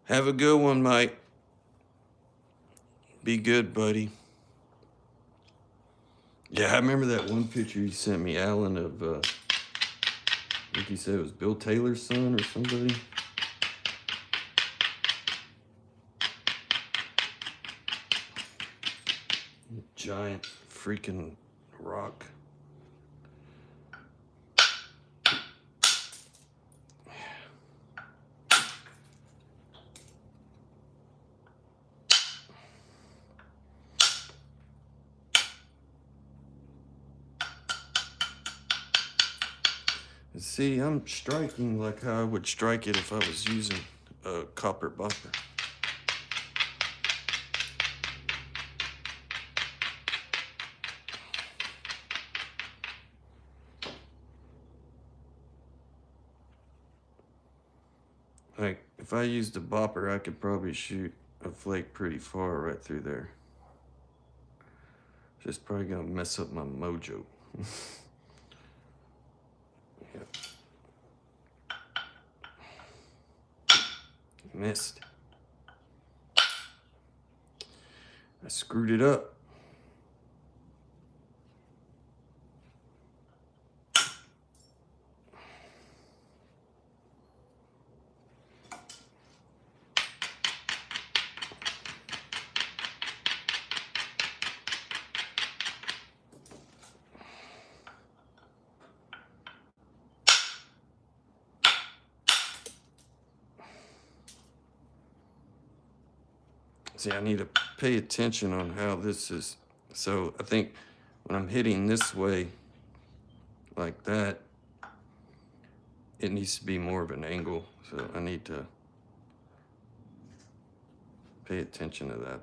Have a good one, Mike. Be good, buddy. Yeah, I remember that one picture you sent me, Alan, of, I think you said it was Bill Taylor's son or somebody. giant freaking rock. See, I'm striking like how I would strike it if I was using a copper bopper. Like, if I used a bopper, I could probably shoot a flake pretty far right through there. Just probably gonna mess up my mojo. Yep. Missed. I screwed it up. See, I need to pay attention on how this is. So I think when I'm hitting this way, like that, it needs to be more of an angle. So I need to pay attention to that.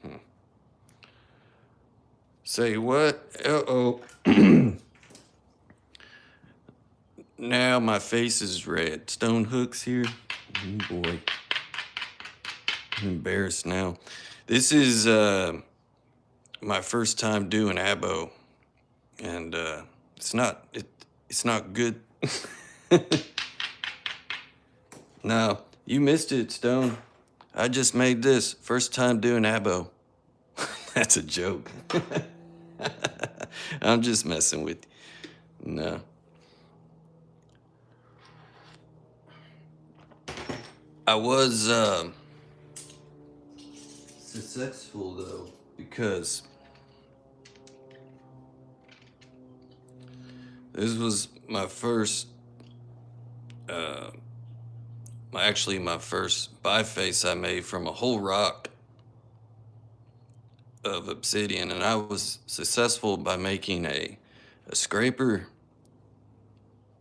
Yeah. Say what? Uh-oh. Now my face is red. Stone hooks here. Oh boy. I'm embarrassed now. This is my first time doing abo, and it's not good. No, you missed it, Stone. I just made this first time doing abo. That's a joke. I'm just messing with you. No. I was successful though, because this was my first, my first biface I made from a whole rock of obsidian, and I was successful by making a scraper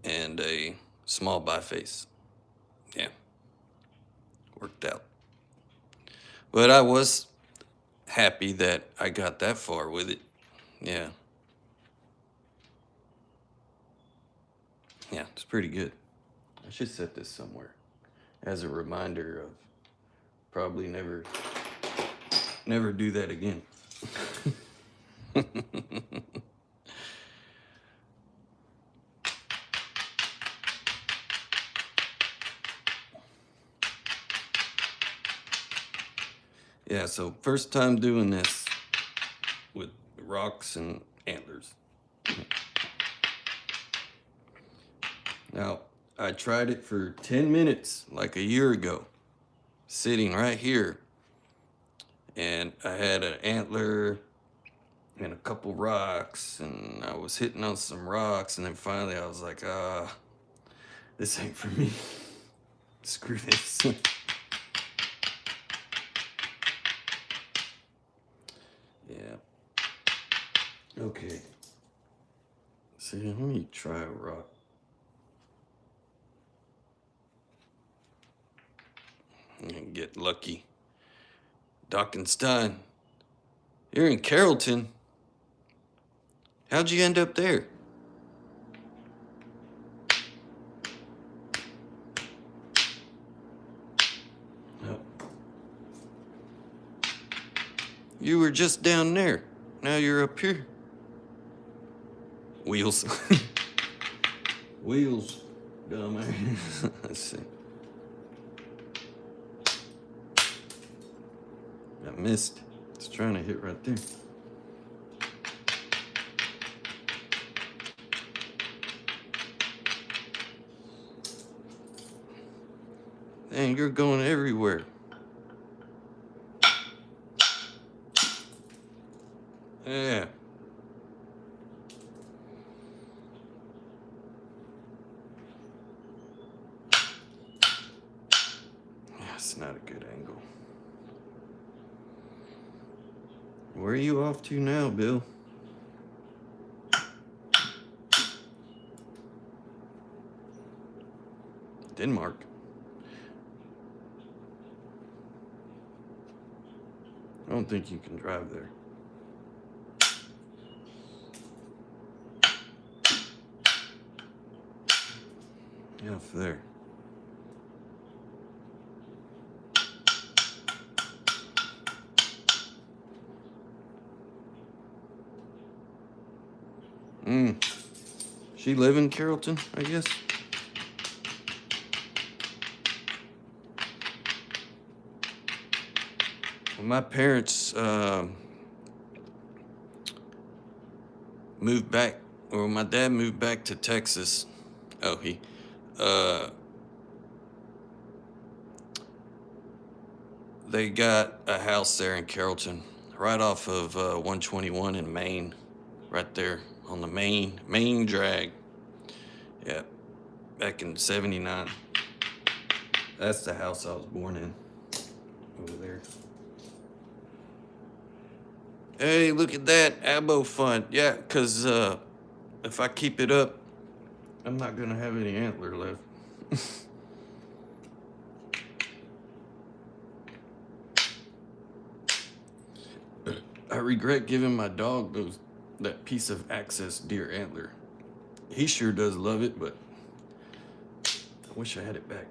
and a small biface. Yeah, worked out. But I was happy that I got that far with it. Yeah. Yeah, it's pretty good. I should set this somewhere as a reminder of probably never do that again. Yeah, so first time doing this with rocks and antlers. Now, I tried it for 10 minutes like a year ago, sitting right here. And I had an antler and a couple rocks, and I was hitting on some rocks, and then finally I was like, this ain't for me. Screw this. Yeah. Okay. See, let me try a rock. And get lucky. Dockenstein, you're in Carrollton. How'd you end up there? Oh. You were just down there. Now you're up here. Wheels. Wheels. Dumbass. Let's see. I missed. It's trying to hit right there. Dang, you're going everywhere. Yeah. That's not a good angle. Where are you off to now, Bill? Denmark. I don't think you can drive there. Yeah, off there. She live in Carrollton, I guess. Well, my parents moved back, or my dad moved back to Texas. Oh, they got a house there in Carrollton, right off of 121 in Maine, right there on the Maine drag. Yeah, back in '79. That's the house I was born in, over there. Hey, look at that abo fund. Yeah, because if I keep it up, I'm not gonna have any antler left. I regret giving my dog that piece of access deer antler. He sure does love it, but I wish I had it back.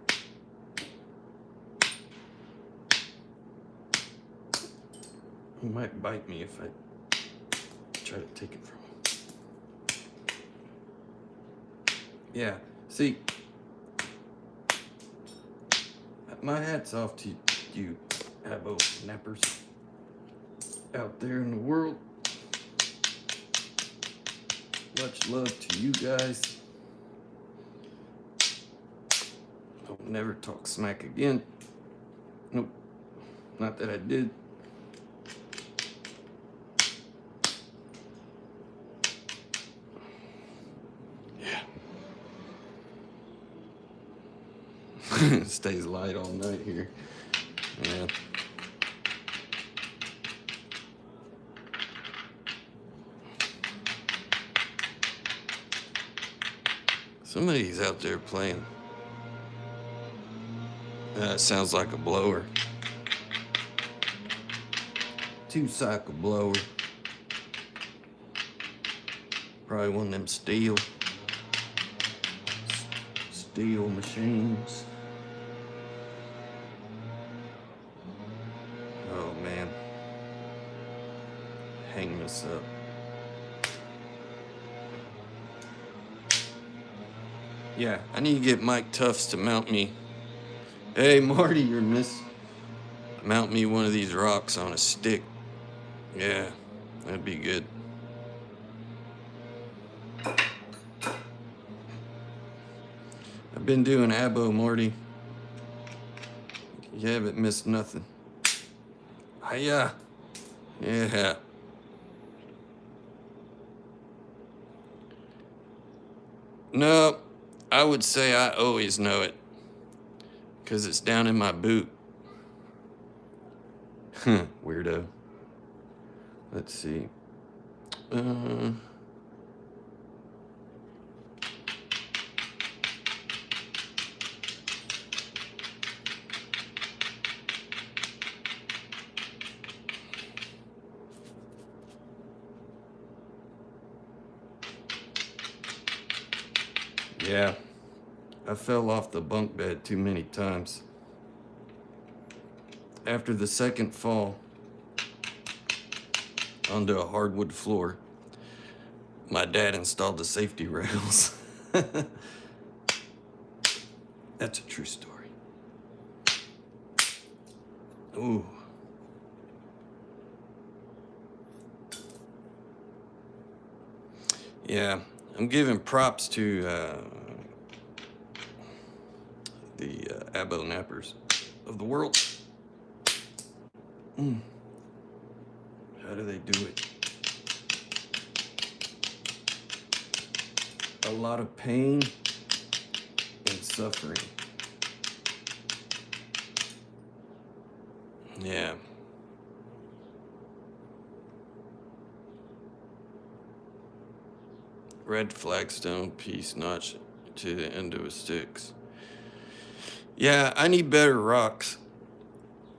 He might bite me if I try to take it from him. Yeah, see, my hat's off to you, abo nappers out there in the world. Much love to you guys. I'll never talk smack again. Nope, not that I did. Yeah. Stays light all night here. Yeah. Somebody's out there playing. It sounds like a blower. 2-cycle blower. Probably one of them steel machines. Oh man. Hang this up. Yeah, I need to get Mike Tufts to mount me. Hey, Marty, you're miss. Mount me one of these rocks on a stick. Yeah, that'd be good. I've been doing abo, Marty. You haven't missed nothing. Hiya. Yeah. No, I would say I always know it, 'cause it's down in my boot. Weirdo. Let's see. Yeah, I fell off the bunk bed too many times. After the second fall onto a hardwood floor, my dad installed the safety rails. That's a true story. Ooh. Yeah, I'm giving props to the abo nappers of the world. How do they do it? A lot of pain and suffering. Yeah. Red flagstone piece notch to the end of his sticks. Yeah, I need better rocks.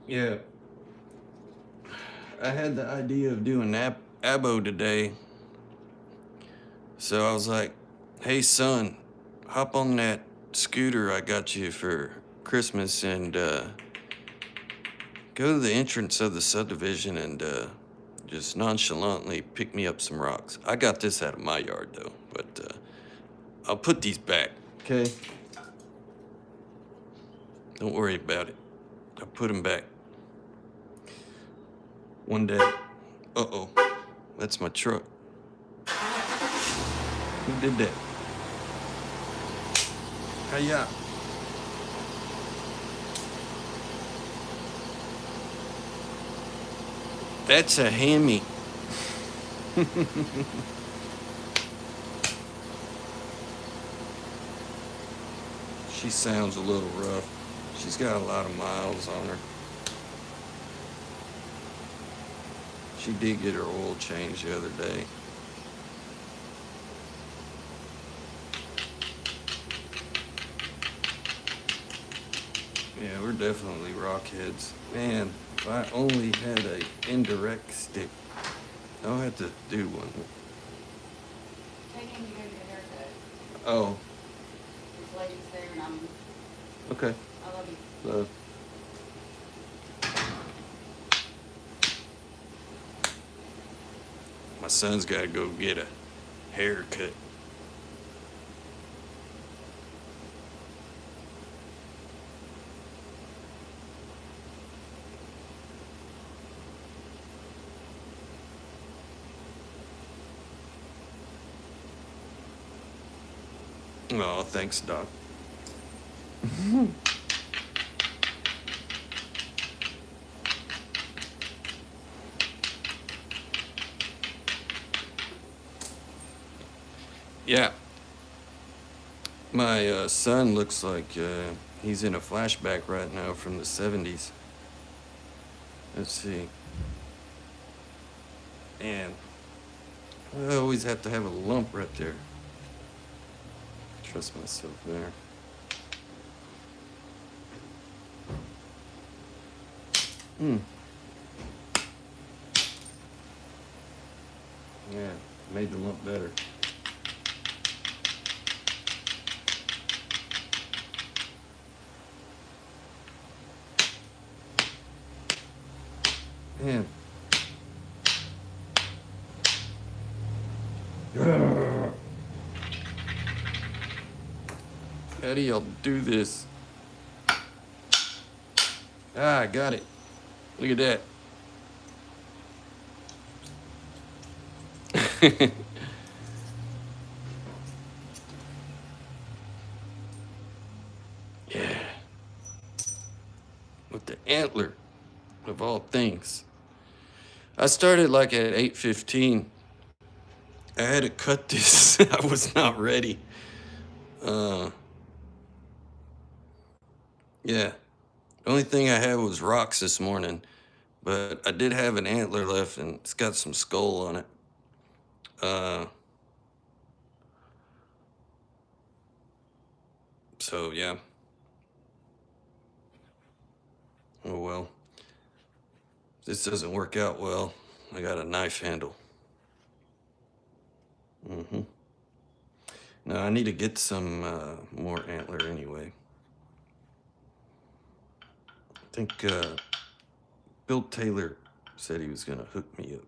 Yeah. I had the idea of doing abo today. So I was like, hey son, hop on that scooter I got you for Christmas and go to the entrance of the subdivision and just nonchalantly pick me up some rocks. I got this out of my yard though, but I'll put these back, okay? Don't worry about it. I'll put them back. One day. Uh-oh, that's my truck. Who did that? Hiya. That's a hammy. She sounds a little rough. She's got a lot of miles on her. She did get her oil changed the other day. Yeah, we're definitely rockheads. Man, if I only had a indirect stick, I'll have to do one. Taking you to get a haircut. Oh, This lady's there and okay. I love you. Love. My son's got to go get a haircut. Oh, thanks, Doc. Yeah. My son looks like he's in a flashback right now from the 70s. Let's see. Man, I always have to have a lump right there. Trust myself there. Yeah, made the lump better. Man. How do y'all do this? Ah, I got it. Look at that. Yeah. With the antler, of all things. I started like at 8:15. I had to cut this. I was not ready. Yeah. The only thing I had was rocks this morning, but I did have an antler left and it's got some skull on it. So yeah. Oh well. This doesn't work out well. I got a knife handle. No, I need to get some more antler anyway. I think Bill Taylor said he was gonna hook me up.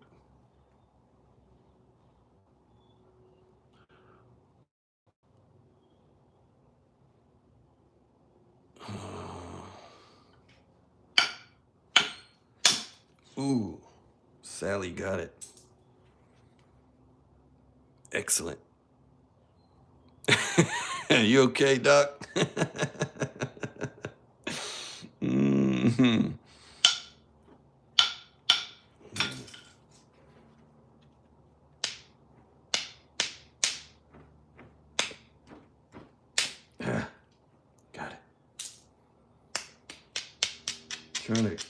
Ooh, Sally got it. Excellent. You okay, Doc? Got it. Trying to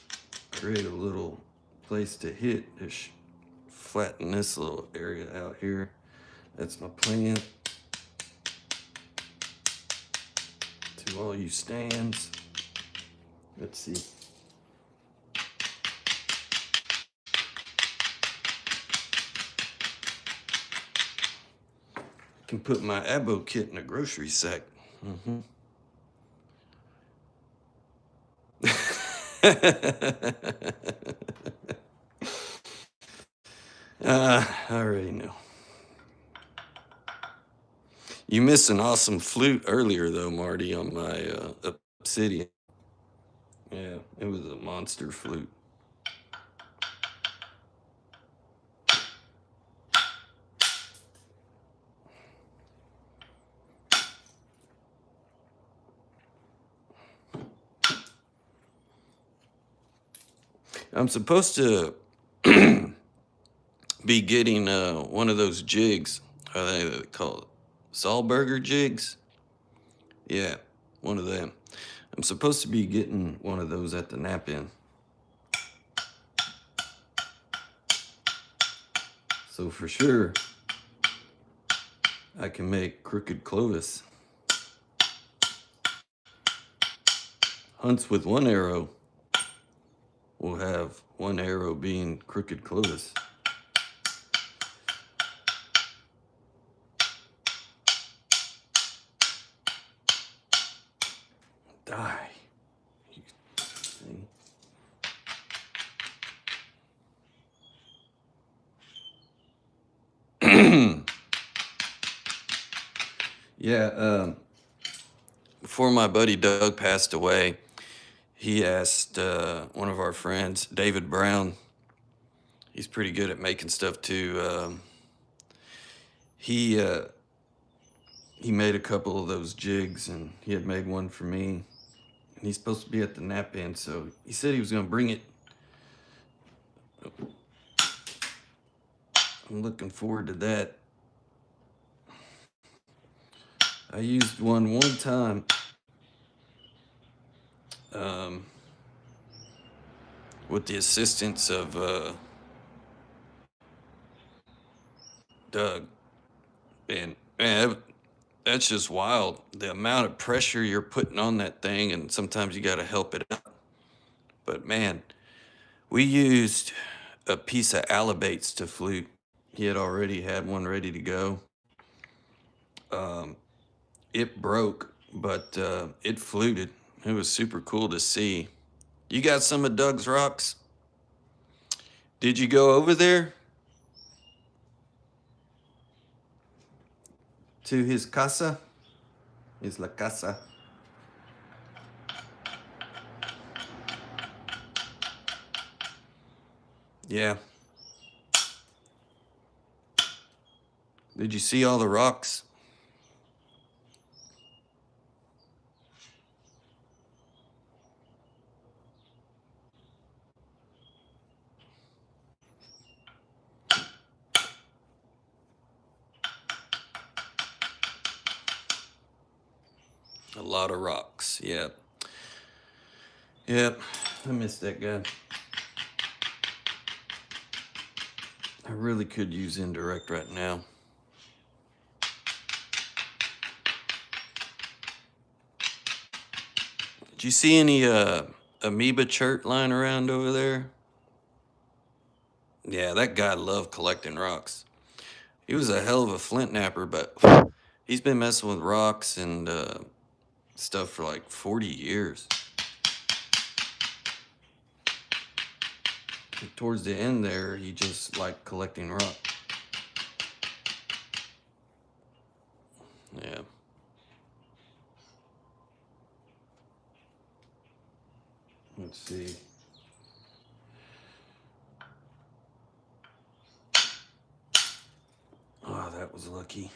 create a little place to hit. Just flatten this little area out here. That's my plan. To all you stands. Let's see. I can put my abo kit in a grocery sack. Mm-hmm. I already know. You missed an awesome flute earlier, though, Marty, on my obsidian. Yeah, it was a monster flute. I'm supposed to be getting one of those jigs. I think they call it Saulberger jigs. Yeah, one of them. I'm supposed to be getting one of those at the nap in. So for sure, I can make crooked Clovis. Hunts with one arrow will have one arrow being crooked Clovis. Die. Yeah, before my buddy Doug passed away, he asked one of our friends, David Brown. He's pretty good at making stuff too. He made a couple of those jigs, and he had made one for me. And he's supposed to be at the nap in, so he said he was going to bring it. I'm looking forward to that. I used one time. With the assistance of Doug. And man, that's just wild. The amount of pressure you're putting on that thing, and sometimes you got to help it up. But man, we used a piece of Alabates to flute. He had already had one ready to go. It broke, but it fluted. It was super cool to see. You got some of Doug's rocks? Did you go over there to his casa? His la casa. Yeah. Did you see all the rocks? A lot of rocks, yeah. Yep, I miss that guy. I really could use indirect right now. Did you see any amoeba chert lying around over there? Yeah, that guy loved collecting rocks. He was a hell of a flint napper, but he's been messing with rocks and stuff for like 40 years. Towards the end there, he just liked collecting rock. Yeah. Let's see. Oh, that was lucky.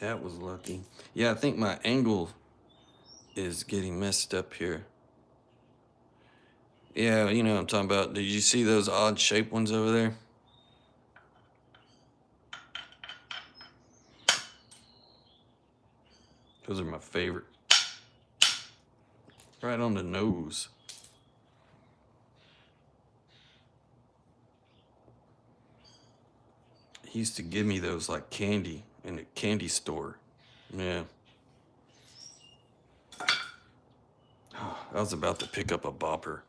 That was lucky. Yeah, I think my angle is getting messed up here. Yeah, you know what I'm talking about. Did you see those odd shaped ones over there? Those are my favorite. Right on the nose. He used to give me those like candy in a candy store. Yeah. I was about to pick up a bopper.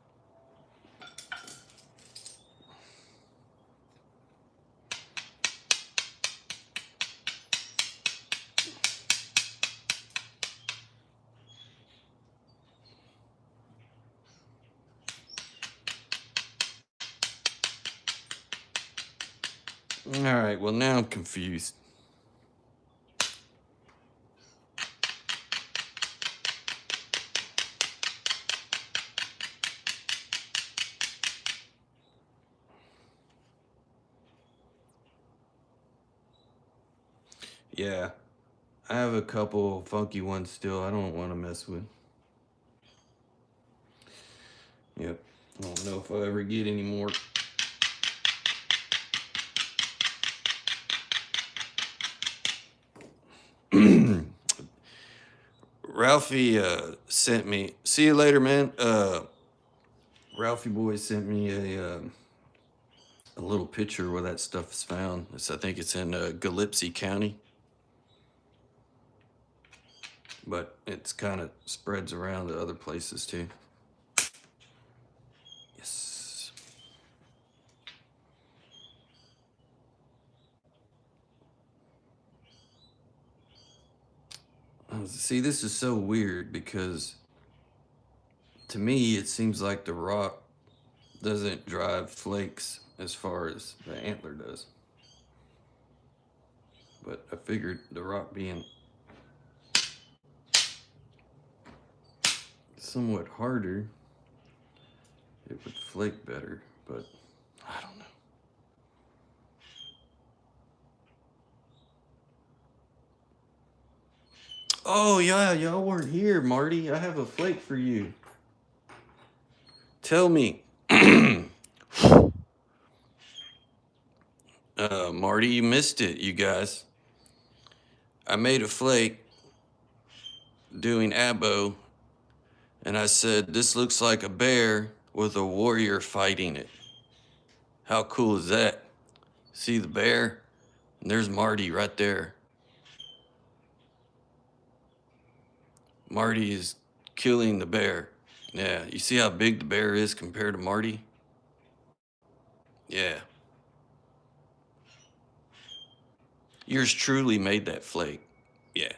All right, well, now I'm confused. Yeah, I have a couple funky ones still I don't want to mess with. Yep, I don't know if I'll ever get any more. Ralphie sent me. See you later, man. Ralphie boy sent me a little picture where that stuff is found. I think it's in Gillespie County, but it's kind of spreads around to other places too. Yes. See, this is so weird because to me it seems like the rock doesn't drive flakes as far as the antler does. But I figured the rock being somewhat harder, it would flake better, but I don't know. Oh yeah, y'all weren't here, Marty. I have a flake for you. Tell me. Marty, you missed it, you guys. I made a flake doing abo, and I said, this looks like a bear with a warrior fighting it. How cool is that? See the bear? And there's Marty right there. Marty is killing the bear. Yeah, you see how big the bear is compared to Marty? Yeah. Yours truly made that flake. Yeah.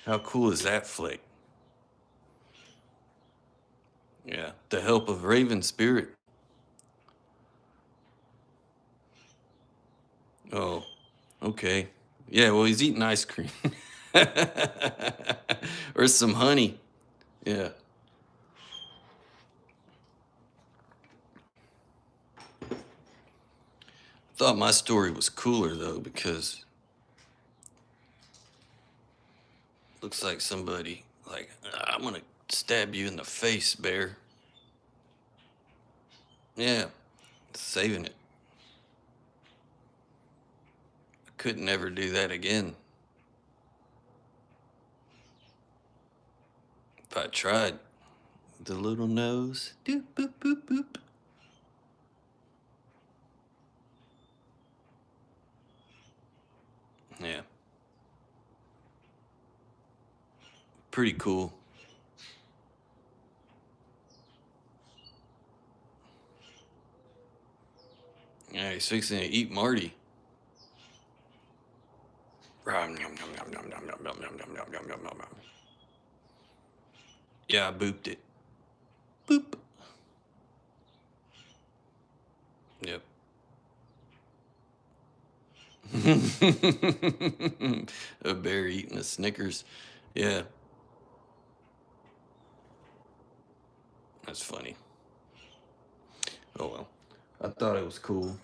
How cool is that flake? Yeah. The help of Raven Spirit. Oh, okay. Yeah, well, he's eating ice cream. Or some honey. Yeah. Thought my story was cooler though, because looks like somebody like, I'm gonna stab you in the face, bear. Yeah, saving it. I could never do that again. If I tried. The little nose. Doop, boop, boop, boop. Yeah. Pretty cool. Yeah, he's fixing to eat Marty. Yeah, I booped it. Boop. Yep. A bear eating a Snickers. Yeah. That's funny. Oh well. I thought it was cool.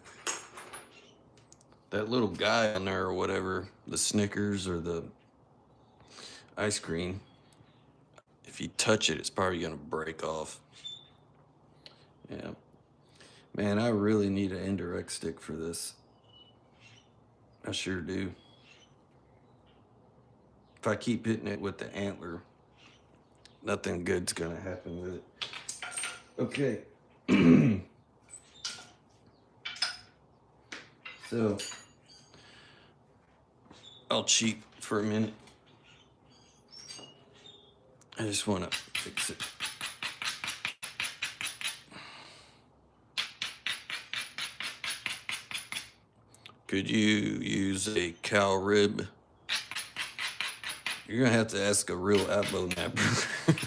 That little guy on there or whatever, the Snickers or the ice cream, if you touch it, it's probably gonna break off. Yeah. Man, I really need an indirect stick for this. I sure do. If I keep hitting it with the antler, nothing good's gonna happen with it. Okay. So, I'll cheat for a minute. I just want to fix it. Could you use a cow rib? You're gonna have to ask a real abo napper.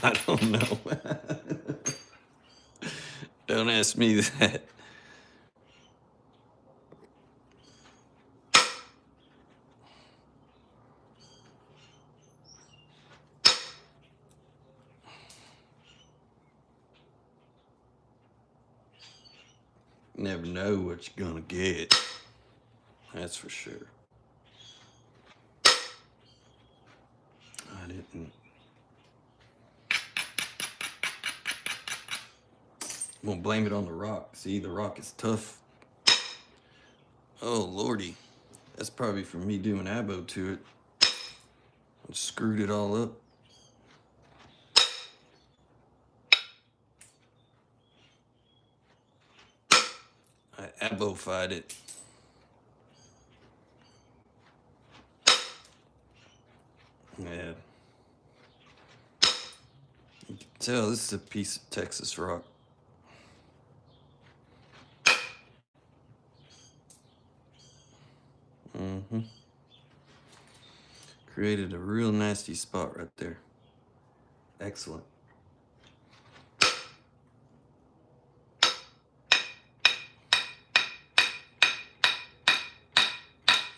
I don't know. Don't ask me that. Never know what you're gonna get. That's for sure. I didn't. I'm gonna blame it on the rock. See, the rock is tough. Oh, lordy. That's probably from me doing abo to it. I screwed it all up. I abo-fied it. Yeah. You can tell this is a piece of Texas rock. Mm-hmm. Created a real nasty spot right there. Excellent.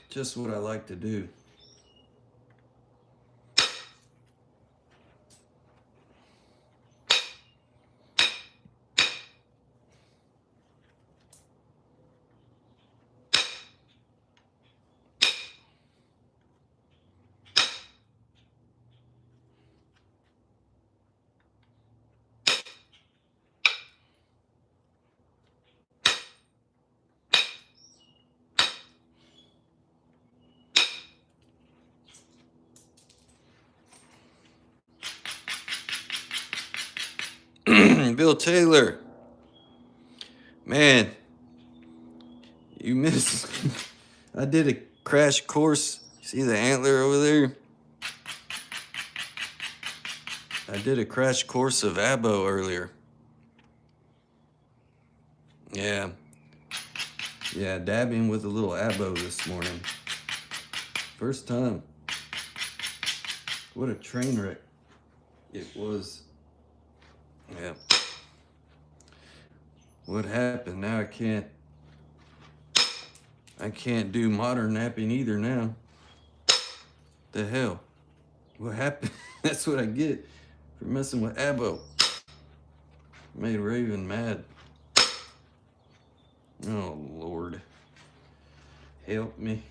Just what I like to do. Bill Taylor. Man, you missed. I did a crash course. See the antler over there? I did a crash course of abo earlier. Yeah. Yeah, dabbing with a little abo this morning. First time. What a train wreck it was. Yeah. What happened? Now I can't do modern napping either now. The hell? What happened? That's what I get for messing with abo. Made Raven mad. Oh, Lord. Help me.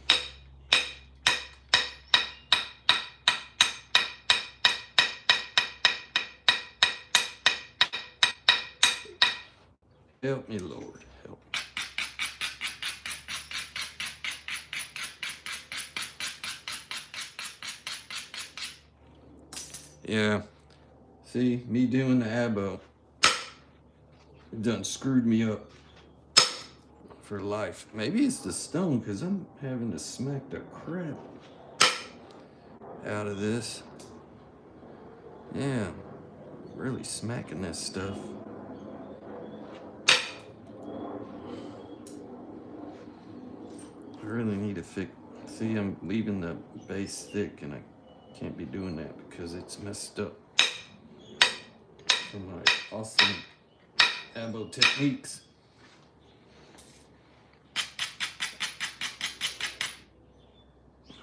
Help me, Lord. Help. Yeah. See, me doing the abo, it done screwed me up for life. Maybe it's the stone, because I'm having to smack the crap out of this. Yeah. Really smacking this stuff. I really need to fix. See, I'm leaving the base thick, and I can't be doing that because it's messed up from my awesome abo techniques.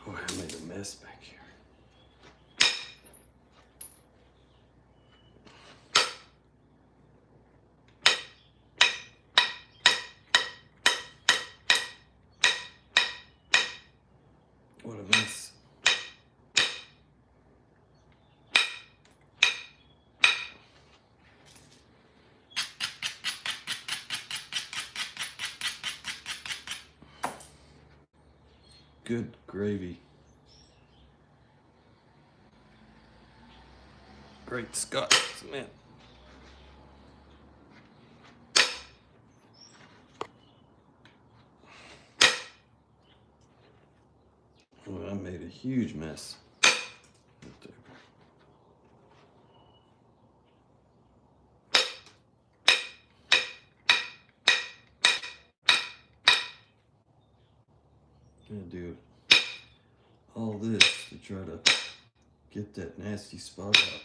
Oh, I made a mess back here. What a mess. Good gravy. Great Scott, man. Well, I made a huge mess. Right there. I'm gonna do all this to try to get that nasty spot out.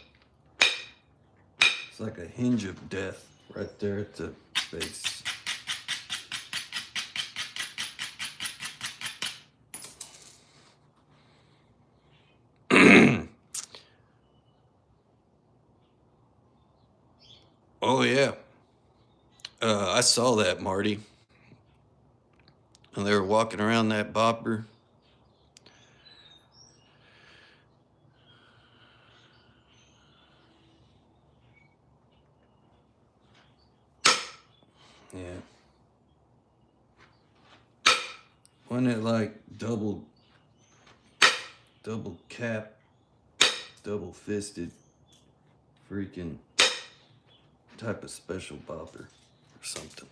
It's like a hinge of death right there at the base. Oh yeah, I saw that, Marty. And they were walking around that bopper. Yeah. Wasn't it like double cap, double fisted, freaking type of special bopper or something?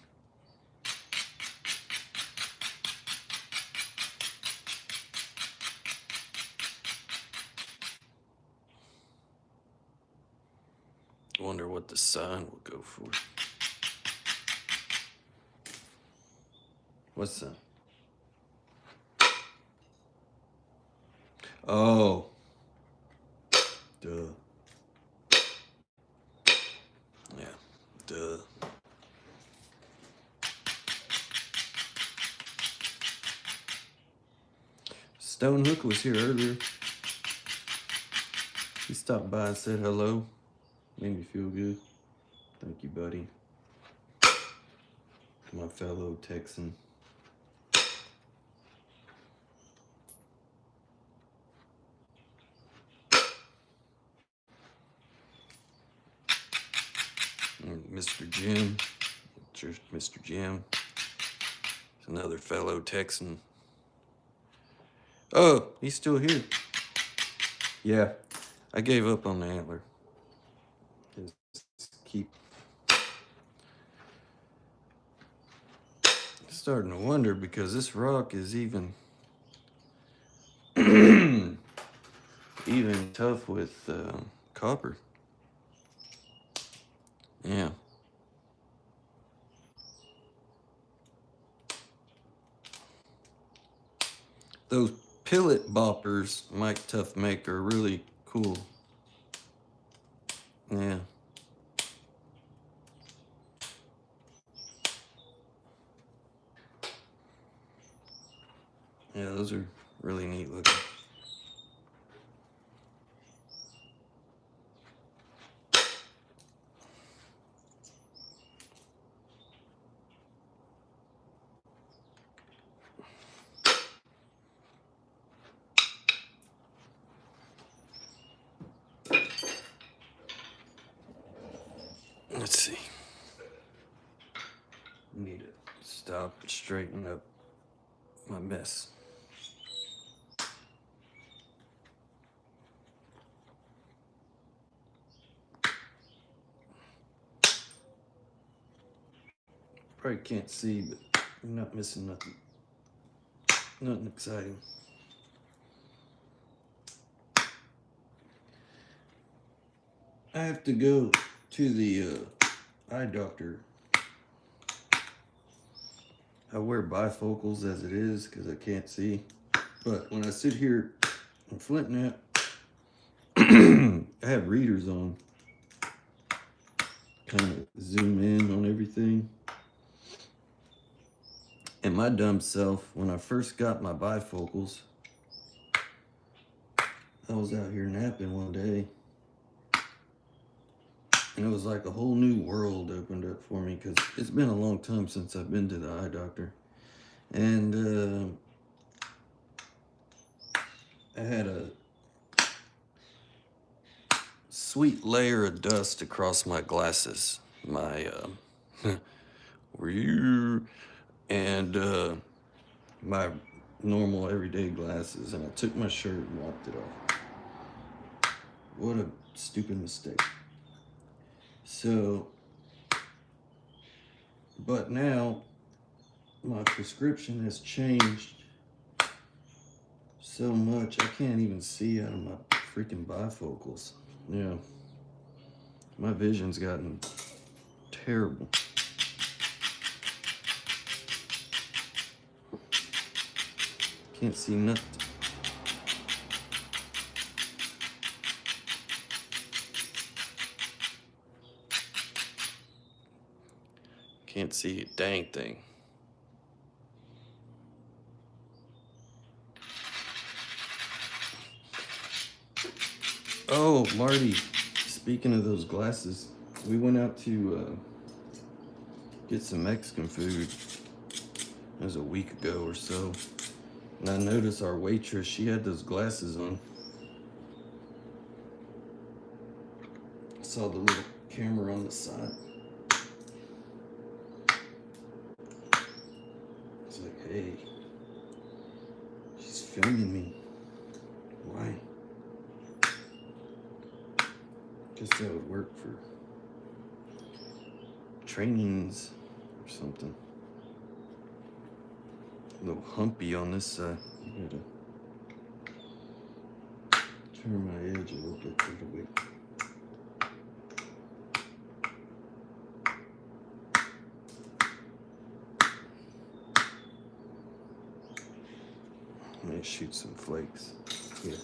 I wonder what the sign will go for. What's that? Oh. Duh. Yeah. Duh. Stone Hook was here earlier. He stopped by and said hello. Made me feel good. Thank you, buddy. My fellow Texan. Mr. Jim. Mr. Jim. He's another fellow Texan. Oh, he's still here. Yeah, I gave up on the antler. Just keep starting to wonder because this rock is even even tough with copper. Yeah. Those pillet boppers Mike Tough make are really cool. Yeah. Yeah, those are really neat looking. Let's see. Need to stop and straighten up my mess. Probably can't see, but you're not missing nothing. Nothing exciting. I have to go to the eye doctor. I wear bifocals as it is because I can't see. But when I sit here in Flint Nap, I have readers on. Kind of zoom in on everything. And my dumb self, when I first got my bifocals, I was out here napping one day. And it was like a whole new world opened up for me because it's been a long time since I've been to the eye doctor. And I had a sweet layer of dust across my glasses. My, and my normal everyday glasses, and I took my shirt and walked it off. What a stupid mistake. So, but now my prescription has changed so much I can't even see out of my freaking bifocals. Yeah, my vision's gotten terrible. Can't see nothing. Can't see a dang thing. Oh, Marty, speaking of those glasses, we went out to get some Mexican food. It was a week ago or so. And I noticed our waitress, she had those glasses on. I saw the little camera on the side. It's like, hey, she's filming me. Why? Guess that would work for trainings or something. A little humpy on this side. You gotta turn my edge a little bit the other way. Let me shoot some flakes here.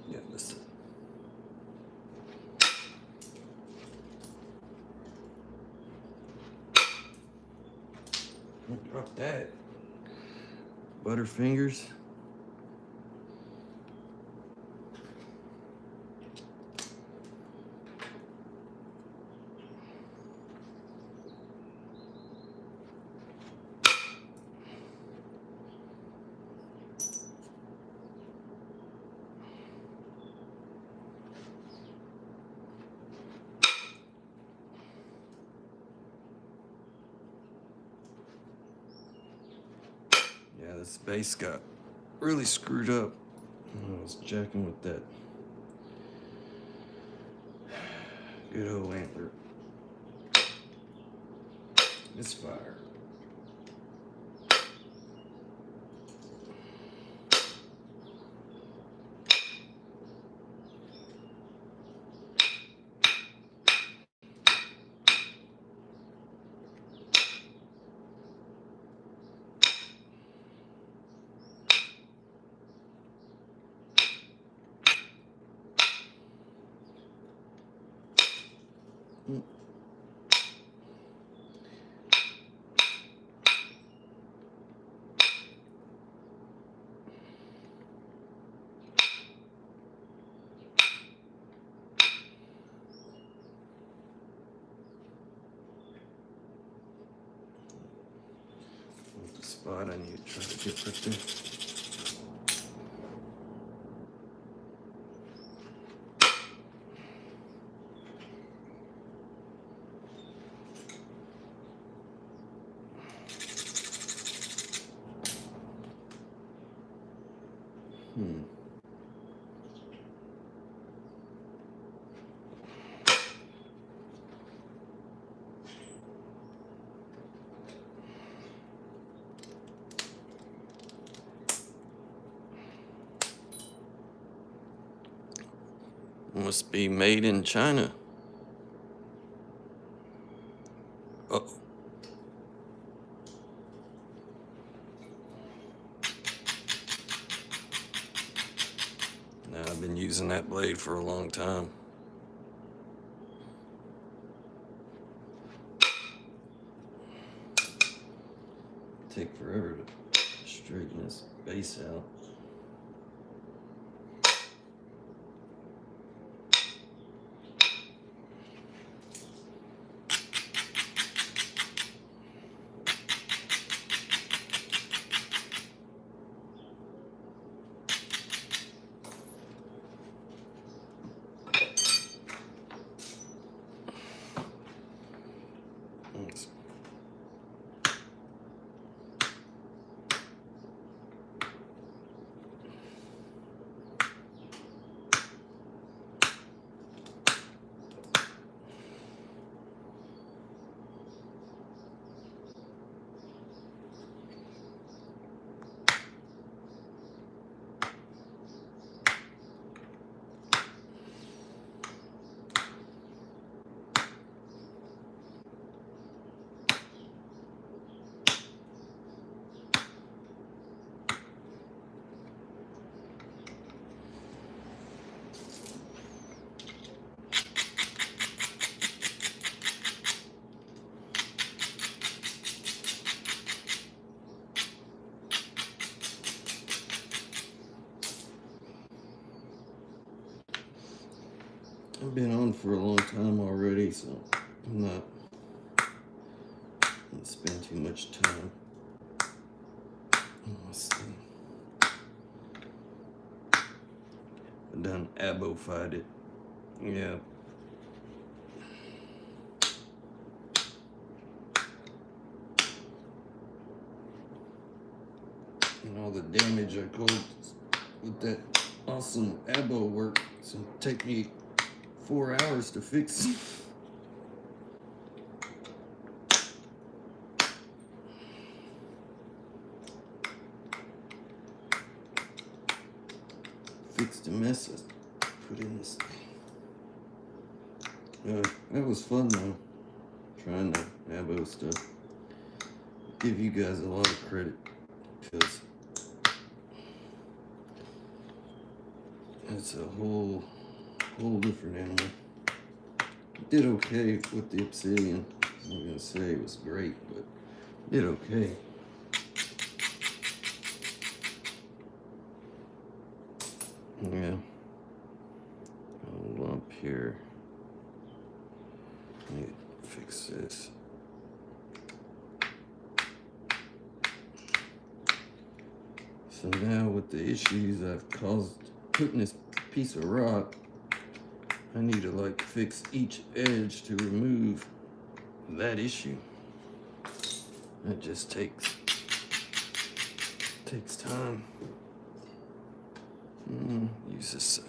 Yeah, listen. Don't drop that. Butterfingers. Yeah, this base got really screwed up. I was jacking with that good old antler. It's fire. The spot I need to try to get right there. Must be made in China. Oh. Now, I've been using that blade for a long time. take forever to straighten this base out. Thanks. I've been on for a long time already, so I'm not gonna spend too much time. Let's see. I done abo-fied it. Yeah. And all the damage I caused with that awesome abo work. So it'll take me 4 hours to fix. Fix the mess I put in this thing. That was fun though, trying the abo stuff. Give you guys a lot of credit because it's a whole different animal. Did okay with the obsidian. I'm not gonna say it was great, but did okay. Yeah. A lump here. Need to fix this. So now with the issues I've caused putting this piece of rock, I need to like fix each edge to remove that issue. That just takes time. Use this.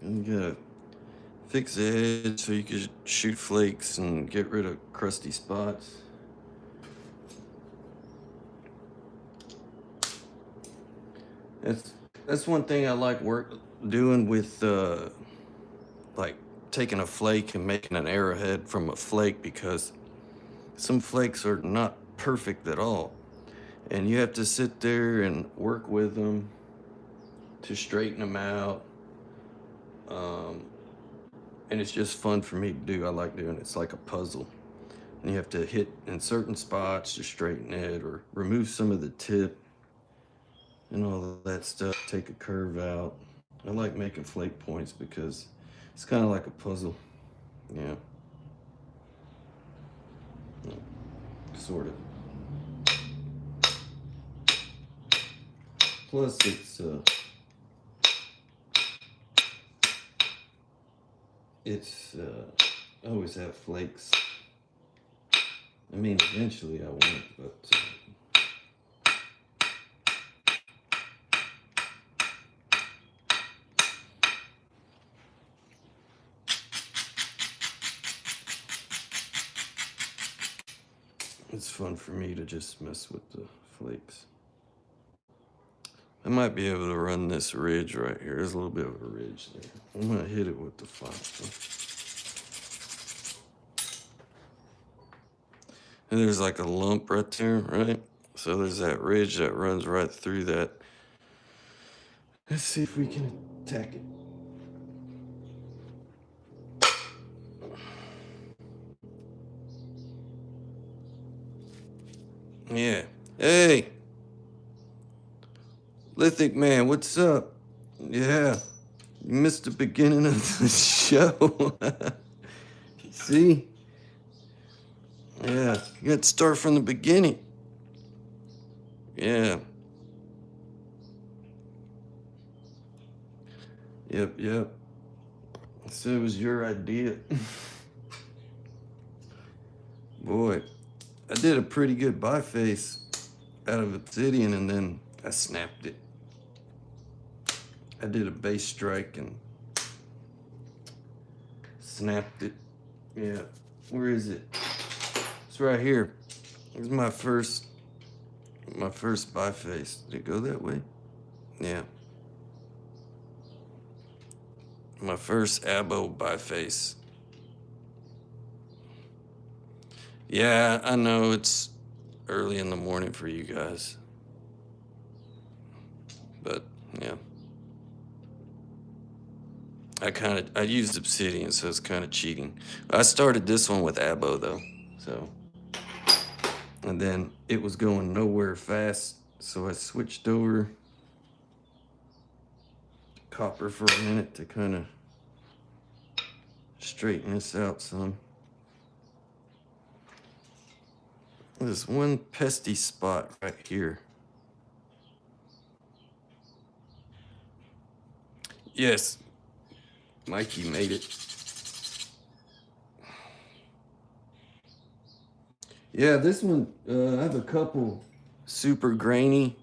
And you gotta fix the edge so you can shoot flakes and get rid of crusty spots. That's one thing I like doing with like taking a flake and making an arrowhead from a flake, because some flakes are not perfect at all. And you have to sit there and work with them to straighten them out. And it's just fun for me to do. I like doing it. It's like a puzzle. And you have to hit in certain spots to straighten it or remove some of the tip and all of that stuff. Take a curve out. I like making flake points because it's kind of like a puzzle. Yeah. Sort of. Plus I always have flakes. I mean, eventually I won't, but it's fun for me to just mess with the flakes. I might be able to run this ridge right here. There's a little bit of a ridge there. I'm gonna hit it with the file. And there's like a lump right there, right? So there's that ridge that runs right through that. Let's see if we can attack it. Yeah. Hey, Lithic Man, what's up? Yeah. You missed the beginning of the show. See? Yeah. You got to start from the beginning. Yeah. Yep. So it was your idea. Boy, I did a pretty good biface out of obsidian and then I snapped it. I did a base strike and snapped it. Yeah. Where is it? It's right here. It's my first biface. Did it go that way? Yeah. My first abo biface. Yeah, I know it's early in the morning for you guys. But yeah. I used obsidian, so it's kind of cheating. I started this one with abo though, so. And then it was going nowhere fast, so I switched over to copper for a minute to kind of straighten this out some. There's one pesky spot right here. Yes, Mikey made it. Yeah, this one, I have a couple super grainy.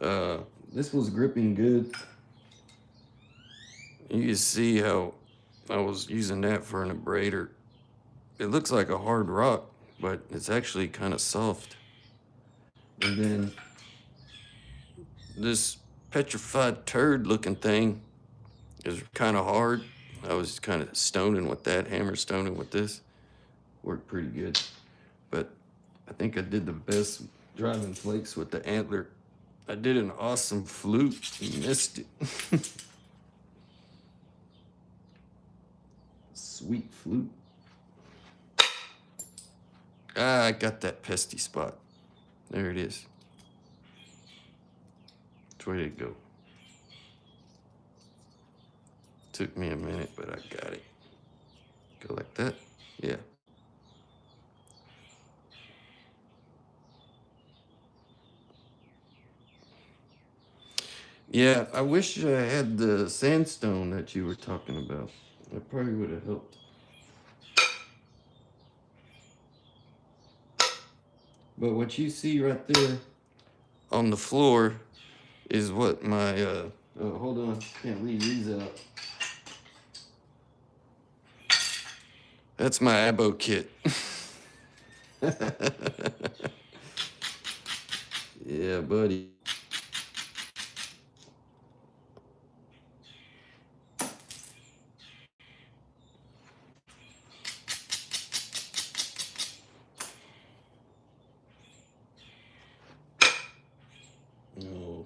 This was gripping good. You can see how I was using that for an abrader. It looks like a hard rock, but it's actually kind of soft. And then this petrified turd looking thing is kind of hard. I was kind of stoning with that, hammer stoning with this. Worked pretty good. But I think I did the best driving flakes with the antler. I did an awesome flute. Missed it. Sweet flute. I got that pesky spot. There it is. Which way did it go? Took me a minute, but I got it. Go like that. Yeah. Yeah, I wish I had the sandstone that you were talking about. That probably would have helped. But what you see right there on the floor is what my, oh, hold on, can't leave these out. That's my abo kit. Yeah, buddy. Oh,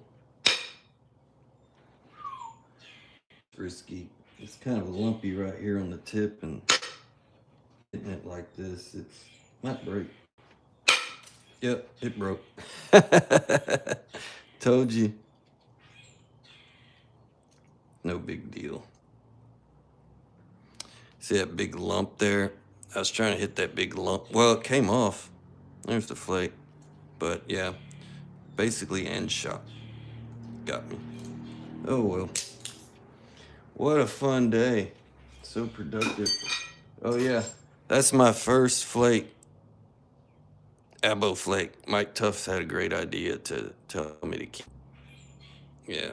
risky. It's kind of lumpy right here on the tip, and hitting it like this, it's might break. Yep, it broke. Told you. No big deal. See that big lump there? I was trying to hit that big lump. Well, it came off. There's the flake. But yeah, basically end shot. Got me. Oh well. What a fun day. So productive. Oh yeah, that's my first flake. Abo flake. Mike Tufts had a great idea to tell me to keep. Yeah.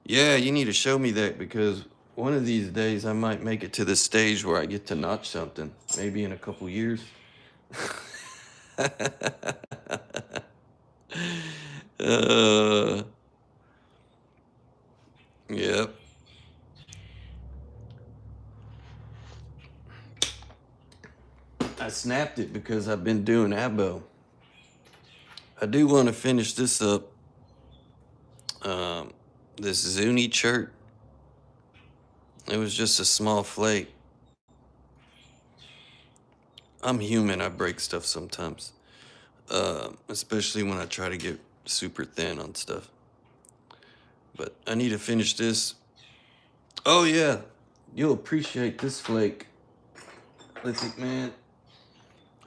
Yeah, you need to show me that because one of these days I might make it to the stage where I get to notch something. Maybe in a couple years. uh, yep. I snapped it because I've been doing abo. I do want to finish this up. This Zuni shirt. It was just a small flake. I'm human. I break stuff sometimes. Especially when I try to get super thin on stuff. But I need to finish this. Oh yeah, you'll appreciate this flake, Lithic Man.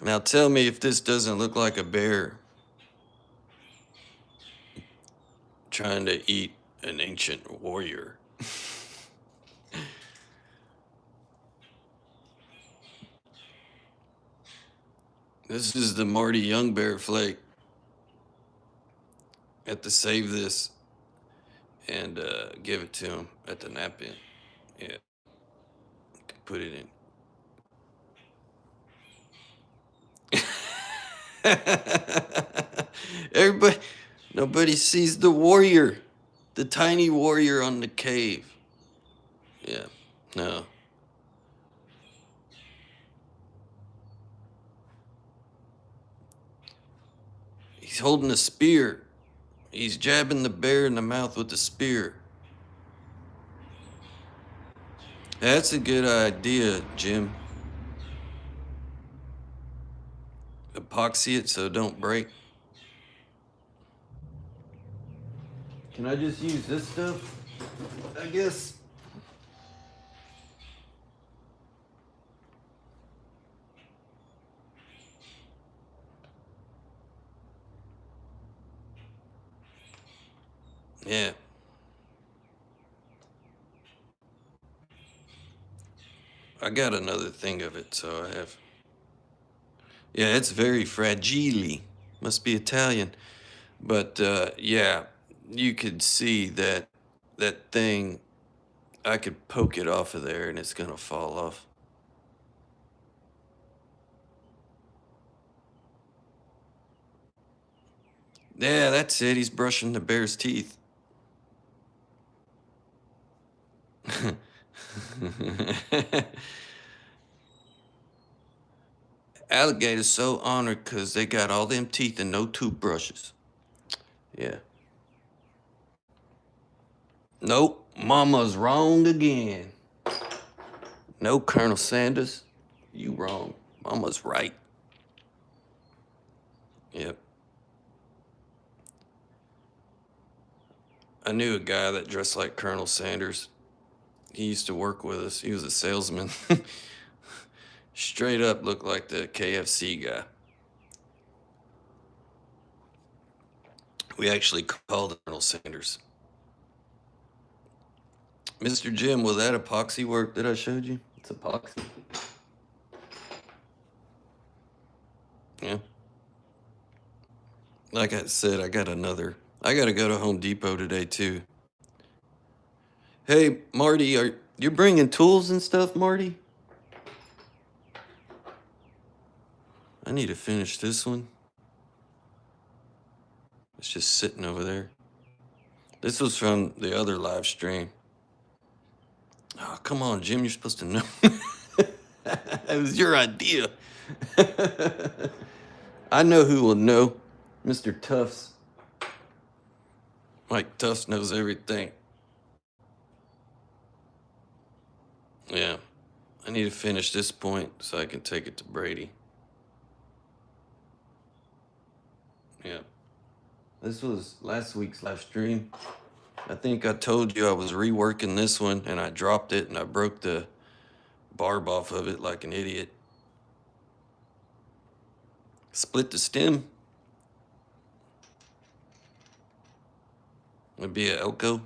Now tell me if this doesn't look like a bear trying to eat an ancient warrior. This is the Marty Young Bear flake. Have to save this and give it to him at the nap in. Yeah, put it in. Everybody, nobody sees the warrior, the tiny warrior on the cave. Yeah, no. He's holding a spear. He's jabbing the bear in the mouth with the spear. That's a good idea, Jim. Epoxy it so it don't break. Can I just use this stuff? I guess. Yeah. I got another thing of it, so I have. Yeah, it's very fragile. Must be Italian. But yeah, you could see that thing, I could poke it off of there and it's gonna fall off. Yeah, that's it. He's brushing the bear's teeth. Alligators so honored because they got all them teeth and no toothbrushes. Yeah. Nope, mama's wrong again. No, Colonel Sanders, you wrong. Mama's right. Yep. I knew a guy that dressed like Colonel Sanders. He used to work with us. He was a salesman. Straight up looked like the KFC guy. We actually called him Colonel Sanders. Mr. Jim, will that epoxy work that I showed you? It's epoxy. Yeah. Like I said, I got to go to Home Depot today too. Hey, Marty, you're bringing tools and stuff, Marty? I need to finish this one. It's just sitting over there. This was from the other live stream. Oh, come on, Jim, you're supposed to know. It was your idea. I know who will know. Mr. Tufts. Mike Tufts knows everything. Yeah. I need to finish this point so I can take it to Brady. Yeah. This was last week's live stream. I think I told you I was reworking this one and I dropped it and I broke the barb off of it like an idiot. Split the stem. Would be a Elko.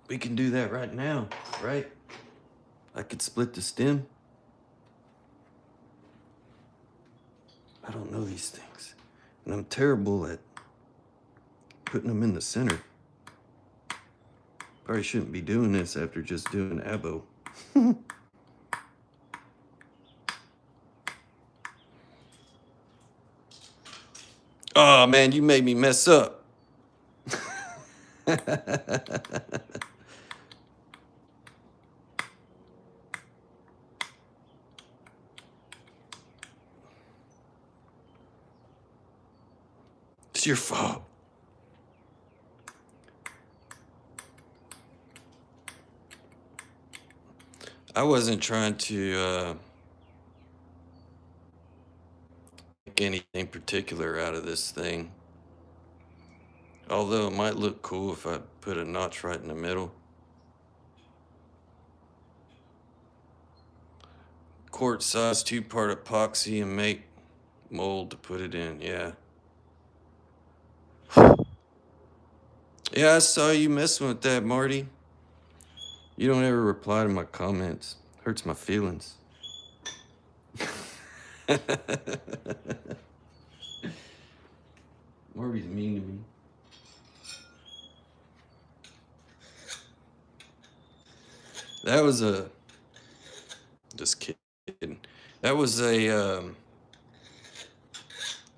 We can do that right now, right? I could split the stem. I don't know these things. And I'm terrible at putting them in the center. Probably shouldn't be doing this after just doing abo. Oh man, you made me mess up. It's your fault. I wasn't trying to make anything particular out of this thing. Although it might look cool if I put a notch right in the middle. Quart size 2-part epoxy and make mold to put it in, yeah. Yeah, I saw you messing with that, Marty. You don't ever reply to my comments. Hurts my feelings. Marty's mean to me. That was a... Just kidding. That was a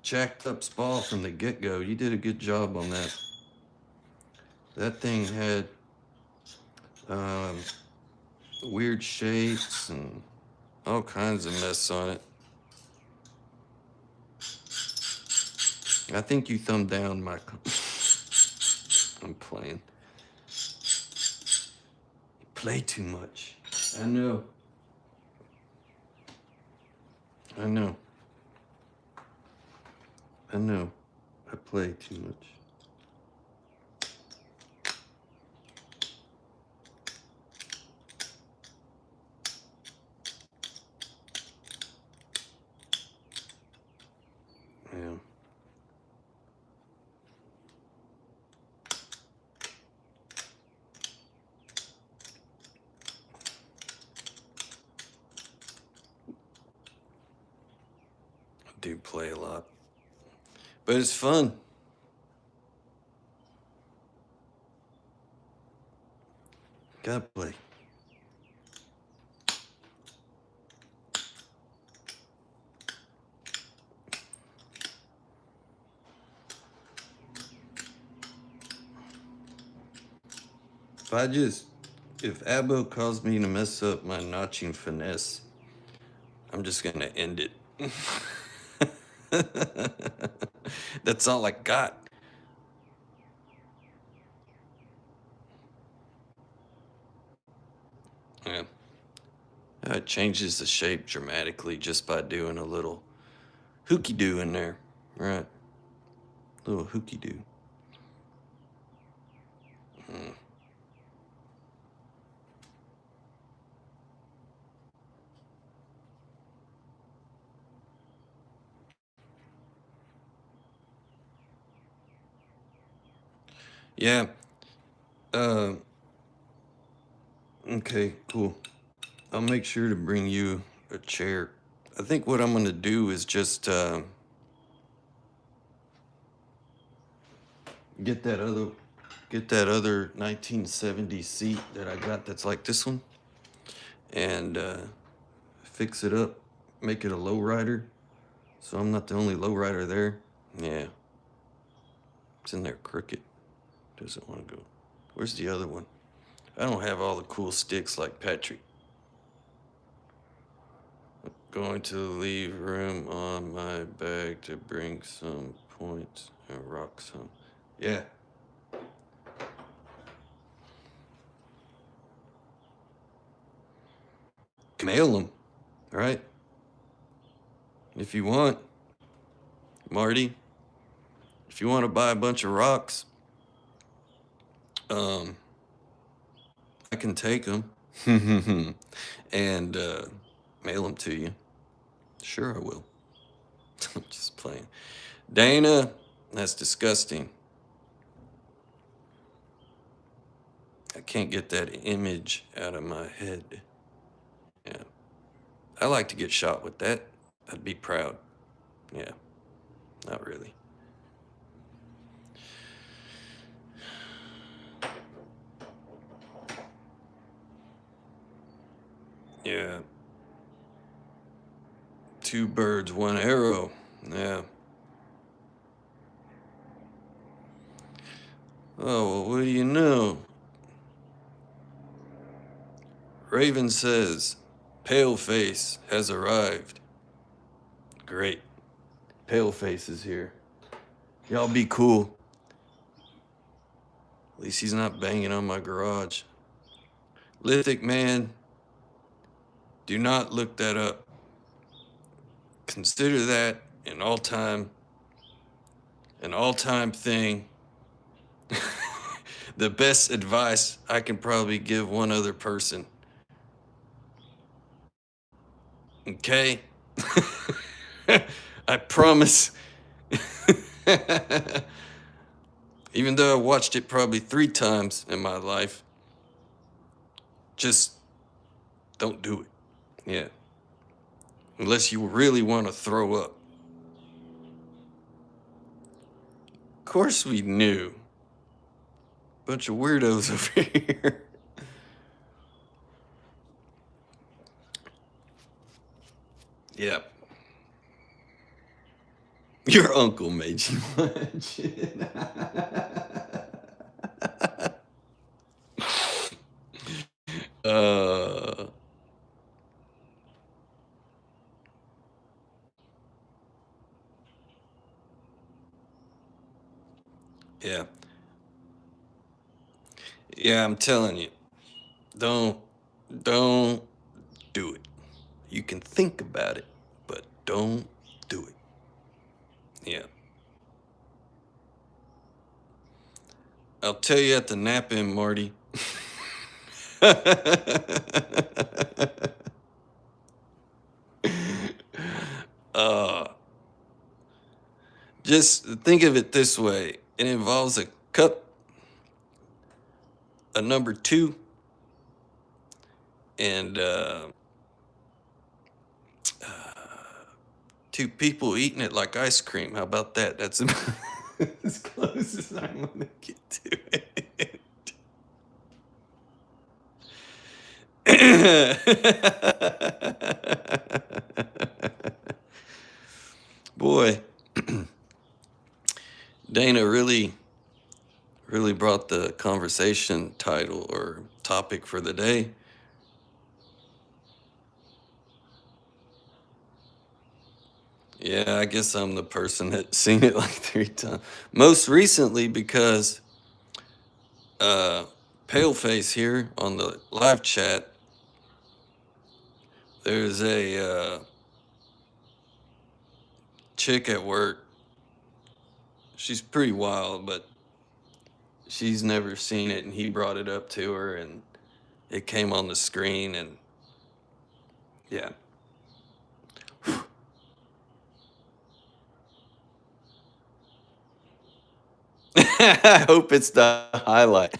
jacked up spall from the get-go. You did a good job on that. That thing had weird shapes and all kinds of mess on it. I think you thumbed down my... I'm playing. You play too much. I know. I know. I know. I play too much. Yeah. I do play a lot. But it's fun. Gotta play. If Abo calls me to mess up my notching finesse, I'm just gonna end it. That's all I got. Yeah. It changes the shape dramatically just by doing a little hooky doo in there. Right. Little hooky doo. Yeah. Okay, cool. I'll make sure to bring you a chair. I think what I'm gonna do is just get that other 1970 seat that I got that's like this one, and fix it up, make it a lowrider, so I'm not the only lowrider there. Yeah, it's in there crooked. Doesn't want to go. Where's the other one? I don't have all the cool sticks like Patrick. Going to leave room on my bag to bring some points and rock some. Yeah. Mail them, right? If you want, Marty. If you want to buy a bunch of rocks, I can take them and mail them to you. Sure, I will. I'm just playing. Dana, that's disgusting. I can't get that image out of my head. Yeah. I like to get shot with that. I'd be proud. Yeah. Not really. Yeah. 2 birds, 1 arrow. Yeah. Oh, well, what do you know? Raven says, Paleface has arrived. Great. Paleface is here. Y'all be cool. At least he's not banging on my garage. Lithic man, do not look that up. Consider that an all-time thing. The best advice I can probably give one other person. Okay? I promise. Even though I watched it probably 3 times in my life, just don't do it. Yeah. Unless you really want to throw up. Of course we knew. Bunch of weirdos over here. Yep. Your uncle made you watch it. uh, yeah. Yeah, I'm telling you. Don't do it. You can think about it, but don't do it. Yeah. I'll tell you at the nap in, Marty. uh, just think of it this way. It involves a cup, a number 2, and 2 people eating it like ice cream. How about that? That's as close as I'm gonna get to it. Boy, Dana really brought the conversation title or topic for the day. Yeah, I guess I'm the person that's seen it like 3 times. Most recently because Paleface here on the live chat, there's a chick at work. She's pretty wild, but she's never seen it, and he brought it up to her, and it came on the screen, and yeah. I hope it's the highlight.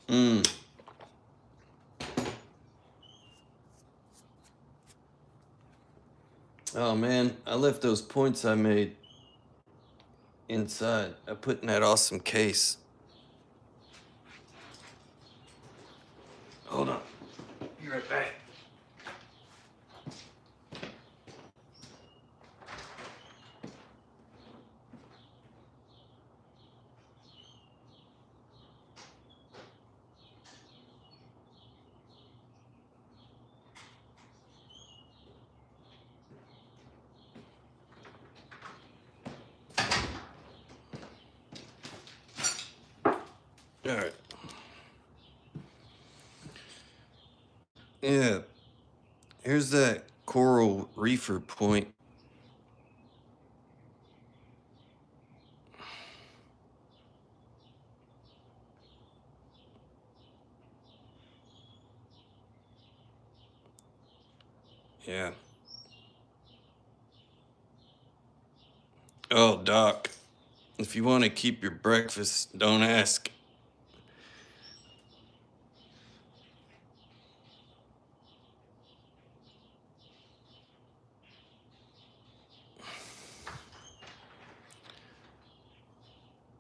mm. Oh man, I left those points I made inside. I put in that awesome case. Hold on. Be right back. All right. Yeah. Here's that coral reefer point. Yeah. Oh, Doc. If you want to keep your breakfast, don't ask.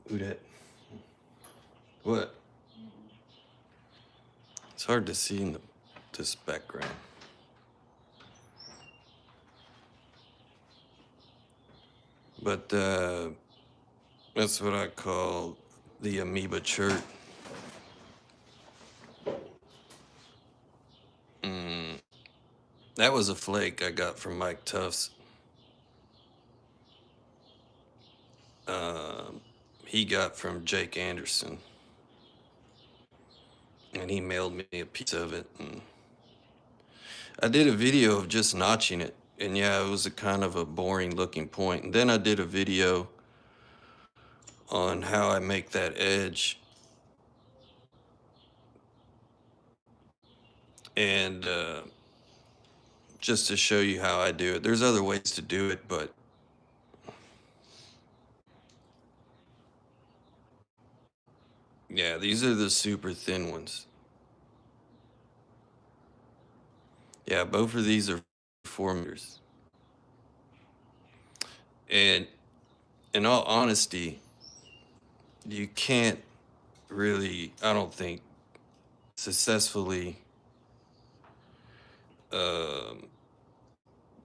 Who that? What? It's hard to see in this background. But that's what I call the amoeba chert. That was a flake I got from Mike Tufts. He got from Jake Anderson, and he mailed me a piece of it. And I did a video of just notching it, and yeah, it was a kind of a boring looking point. And then I did a video on how I make that edge, and just to show you how I do it. There's other ways to do it, but yeah, these are the super thin ones. Yeah, both of these are 4 meters. And in all honesty, you can't really, I don't think, successfully um,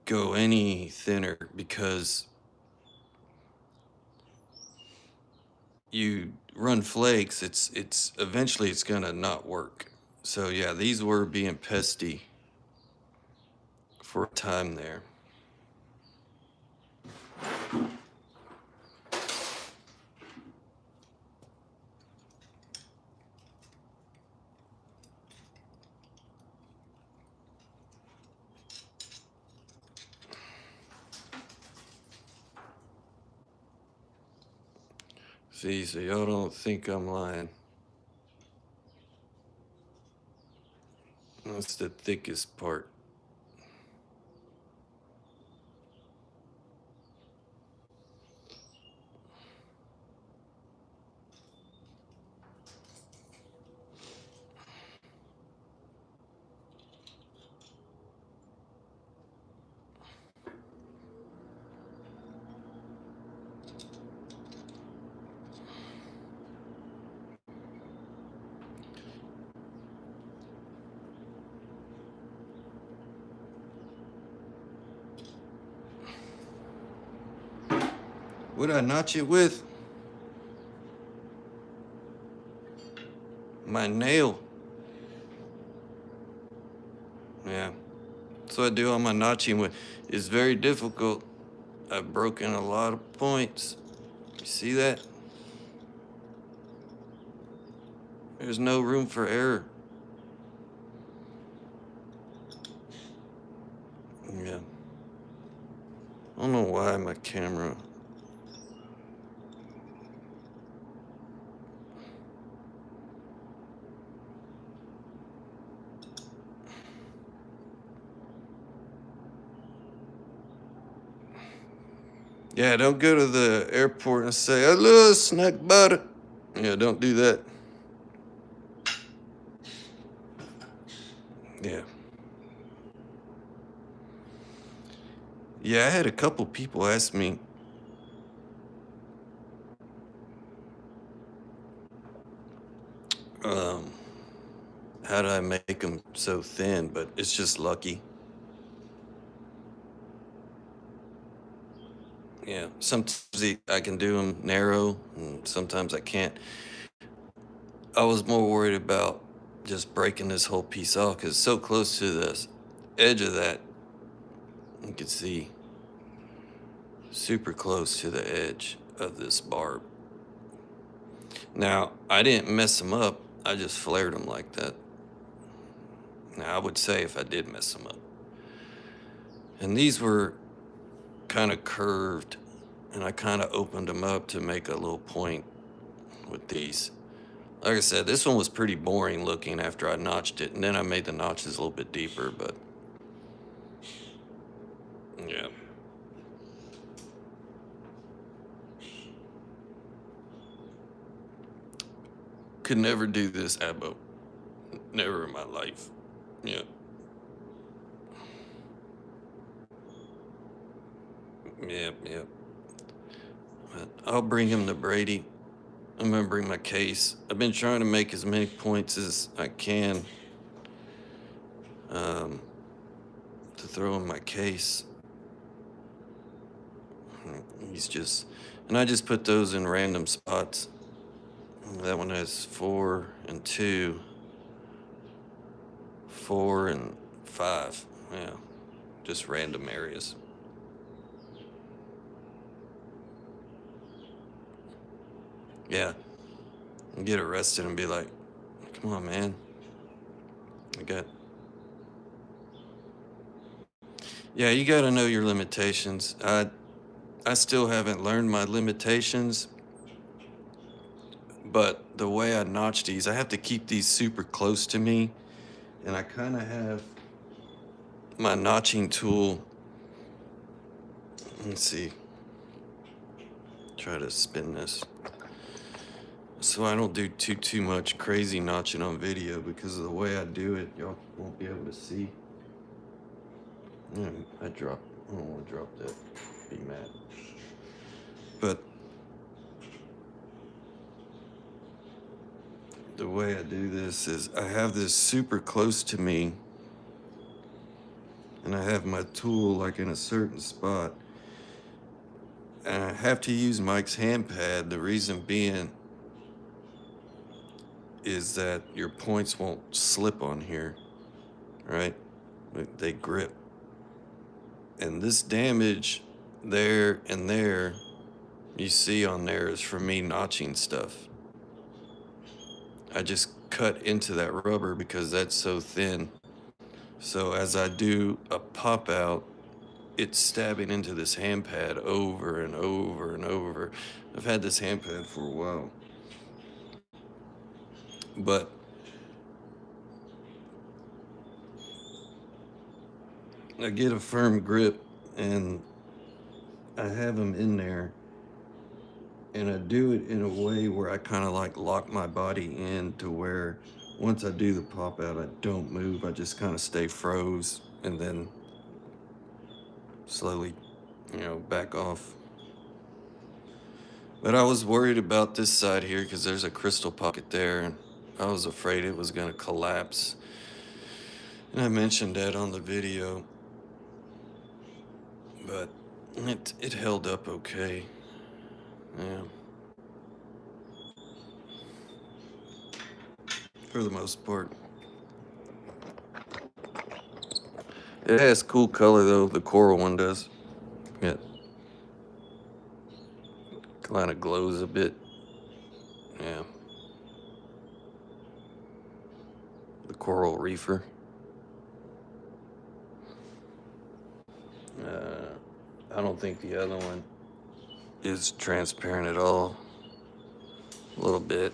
go any thinner, because you run flakes, it's eventually it's gonna not work. So yeah, these were being pesty for a time there. See, so y'all don't think I'm lying. That's the thickest part. What'd I notch it with? My nail. Yeah. So I do all my notching with. It's very difficult. I've broken a lot of points. You see that? There's no room for error. Yeah. I don't know why my camera. Yeah, don't go to the airport and say, hello, snack butter. Yeah, don't do that. Yeah. Yeah, I had a couple people ask me, how do I make them so thin? But it's just lucky. Yeah, sometimes I can do them narrow, and sometimes I can't. I was more worried about just breaking this whole piece off, because it's so close to the edge of that. You can see super close to the edge of this barb. Now, I didn't mess them up. I just flared them like that. Now, I would say if I did mess them up. And these were kind of curved, and I kind of opened them up to make a little point with these. Like I said, this one was pretty boring looking after I notched it, and then I made the notches a little bit deeper, but yeah. Could never do this abo. Never in my life. Yeah. Yep, yep. But I'll bring him to Brady. I'm gonna bring my case. I've been trying to make as many points as I can to throw in my case. He's just, and I just put those in random spots. That one has 4 and 2, 4 and 5. Yeah, just random areas. Yeah, and get arrested and be like, come on, man. I got. Yeah, you got to know your limitations. I still haven't learned my limitations, but the way I notch these, I have to keep these super close to me, and I kind of have my notching tool. Let's see. Try to spin this. So I don't do too much crazy notching on video because of the way I do it. Y'all won't be able to see. I don't want to drop that. Be mad. But the way I do this is I have this super close to me, and I have my tool like in a certain spot, and I have to use Mike's hand pad. The reason being is that your points won't slip on here, right? They grip. And this damage there and there you see on there is from me notching stuff. I just cut into that rubber because that's so thin. So as I do a pop out, it's stabbing into this hand pad over and over and over. I've had this hand pad for a while. But I get a firm grip and I have them in there, and I do it in a way where I kind of like lock my body in to where once I do the pop out, I don't move. I just kind of stay froze and then slowly, back off. But I was worried about this side here because there's a crystal pocket there, and I was afraid it was going to collapse. And I mentioned that on the video, but it held up okay. Yeah. For the most part. It has cool color though, the coral one does. It kind of glows a bit. Yeah. The coral reefer. I don't think the other one is transparent at all. A little bit.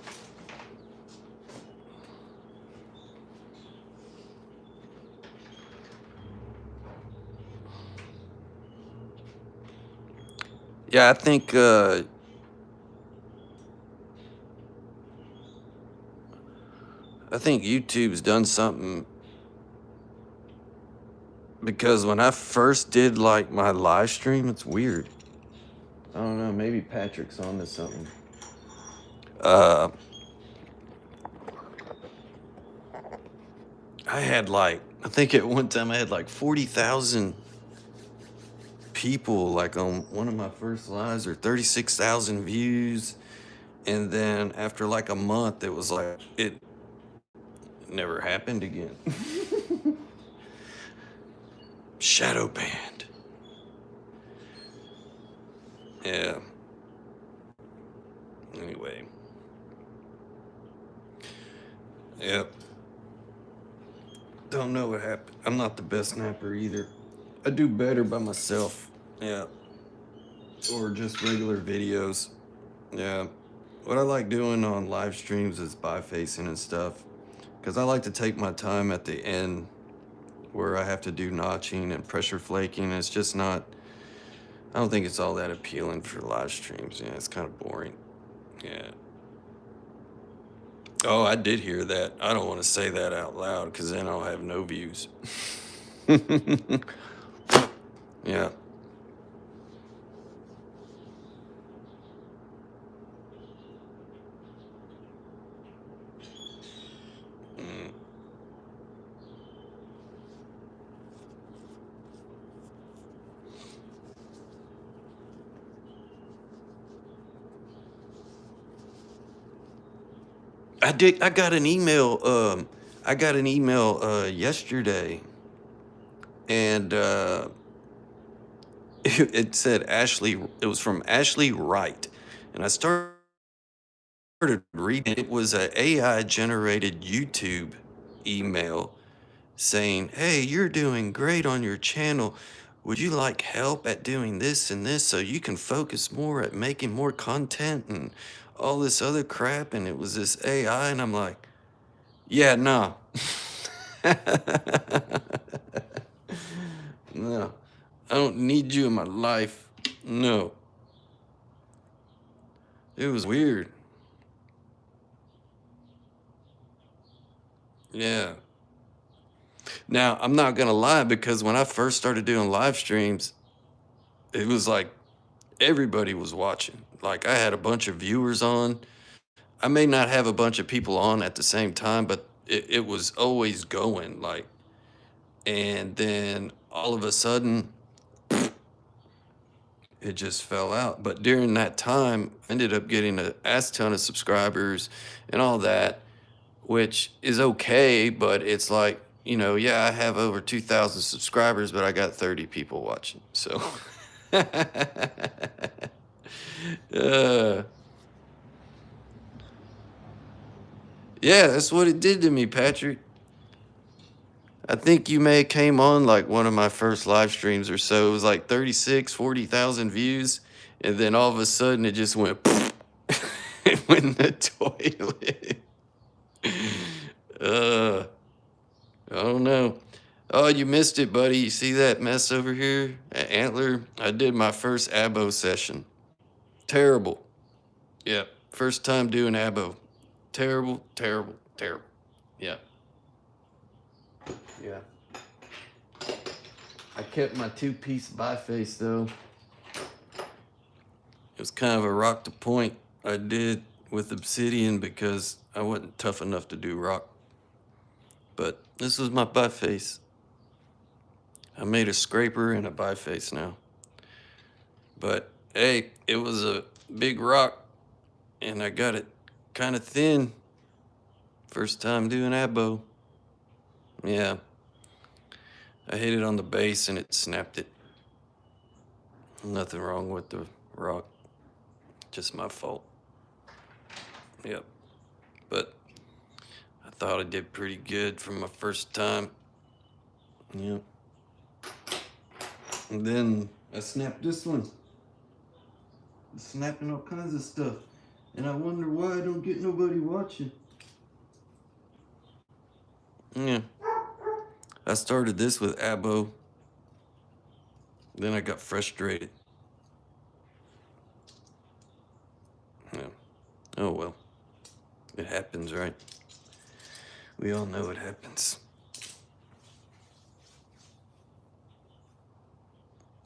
Yeah, I think YouTube's done something, because when I first did like my live stream, it's weird. I don't know, maybe Patrick's on to something. I think at one time I had like 40,000 people like on one of my first lives, or 36,000 views. And then after like a month, it was like, it never happened again. Shadow banned. Yeah. Anyway. Yep. Don't know what happened. I'm not the best snapper either. I do better by myself. Yeah. Or just regular videos. Yeah. What I like doing on live streams is bi-facing and stuff, because I like to take my time at the end where I have to do notching and pressure flaking. It's just not, I don't think it's all that appealing for live streams. Yeah, it's kind of boring. Yeah. Oh, I did hear that. I don't want to say that out loud because then I'll have no views. Yeah. Mm. I got an email. I got an email yesterday, and it said Ashley. It was from Ashley Wright, and I started reading. It was a AI generated YouTube email saying, "Hey, you're doing great on your channel. Would you like help at doing this and this so you can focus more at making more content and all this other crap?" And it was this AI, and I'm like, "Yeah, nah." No, I don't need you in my life. No, it was weird. Yeah. Now, I'm not gonna lie, because when I first started doing live streams, it was like everybody was watching. Like, I had a bunch of viewers on. I may not have a bunch of people on at the same time, but it was always going. Like, and then all of a sudden, it just fell out. But during that time, I ended up getting a ass ton of subscribers and all that, which is okay. But it's like, yeah, I have over 2,000 subscribers, but I got 30 people watching. So, uh, yeah, that's what it did to me, Patrick. I think you may have came on like one of my first live streams or so. It was like 40,000 views. And then all of a sudden it just went, it went in the toilet. uh, I don't know. Oh, you missed it, buddy. You see that mess over here at Antler? I did my first abo session. Terrible. Yeah. First time doing abo. Terrible, terrible, terrible. Yeah. Yeah. I kept my two-piece biface though. It was kind of a rock to point I did with obsidian because I wasn't tough enough to do rock. But this was my biface. I made a scraper and a biface now. But hey, it was a big rock and I got it kind of thin. First time doing abo. Yeah. I hit it on the base and it snapped it. Nothing wrong with the rock. Just my fault. Yep. But I thought I did pretty good for my first time. Yep. And then I snapped this one. It's snapping all kinds of stuff. And I wonder why I don't get nobody watching. Yeah. I started this with abo. Then I got frustrated. Yeah. Oh well. It happens, right? We all know it happens.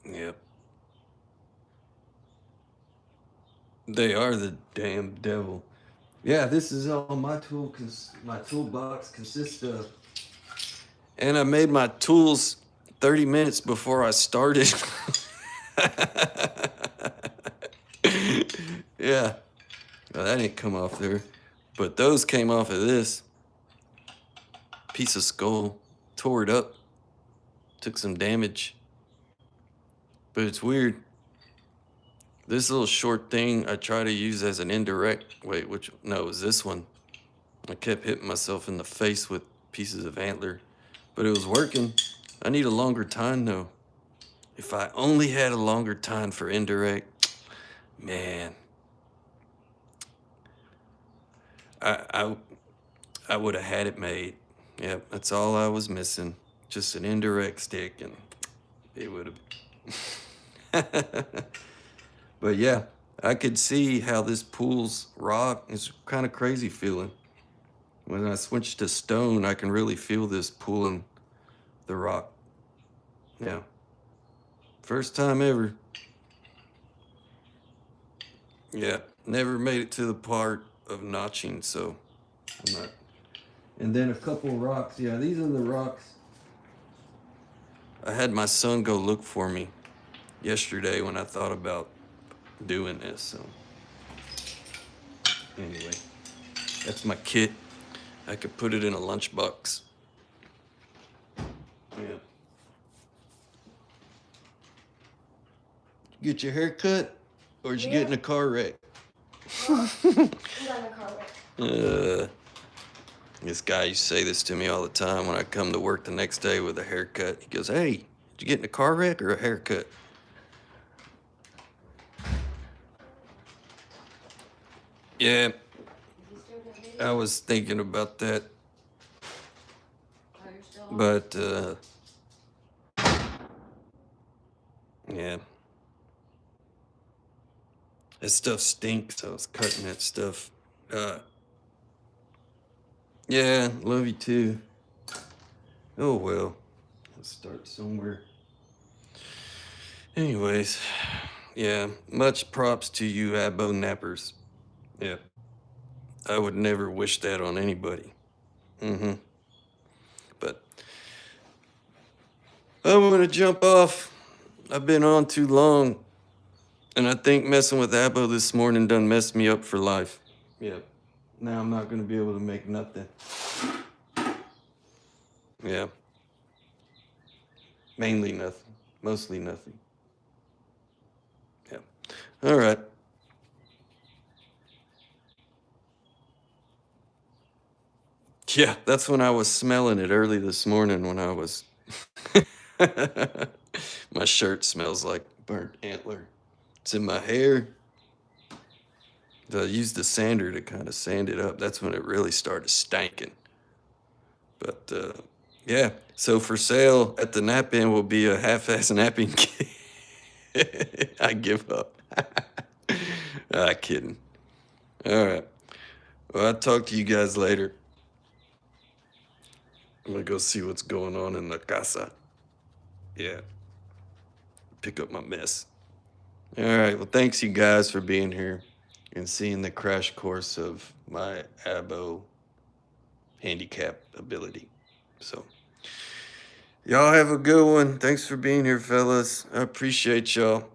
Yep. They are the damn devil. Yeah, this is all my toolbox consists of. And I made my tools 30 minutes before I started. Yeah. Well, that didn't come off there. But those came off of this. Piece of skull. Tore it up. Took some damage. But it's weird. This little short thing I try to use as an indirect. Wait, no, it was this one. I kept hitting myself in the face with pieces of antler. But it was working. I need a longer tine though. If I only had a longer tine for indirect, man. I would have had it made. Yep, that's all I was missing. Just an indirect stick and it would have. But yeah, I could see how this pulls rock. It's kind of crazy feeling. When I switch to stone, I can really feel this pulling the rock. Yeah. First time ever. Yeah, never made it to the part of notching, so I'm not. And then a couple rocks. Yeah, these are the rocks. I had my son go look for me yesterday when I thought about doing this, so anyway. That's my kit. I could put it in a lunchbox. Yeah. Get your hair cut? Or did you get in a car wreck? Well, we got in a car wreck. This guy used to say this to me all the time when I come to work the next day with a haircut. He goes, "Hey, did you get in a car wreck or a haircut?" Yeah, Is he still doing video? I was thinking about that, Oh, you're still on? but yeah. That stuff stinks. I was cutting that stuff. Yeah, love you too. Oh well, let's start somewhere. Anyways, yeah, much props to you abo nappers. Yeah, I would never wish that on anybody. But I'm gonna jump off. I've been on too long. And I think messing with abo this morning done messed me up for life. Yeah. Now I'm not gonna be able to make nothing. Yeah. Mainly nothing. Mostly nothing. Yeah. All right. Yeah, that's when I was smelling it early this morning when I was. My shirt smells like burnt antler. It's in my hair. I used the sander to kind of sand it up. That's when it really started stanking. But yeah, so for sale at the nap in will be a half-ass napping kit. I give up. Kidding. All right. Well, I'll talk to you guys later. I'm gonna go see what's going on in the casa. Yeah. Pick up my mess. All right. Well, thanks you guys for being here and seeing the crash course of my abo handicap ability. So, y'all have a good one. Thanks for being here, fellas. I appreciate y'all.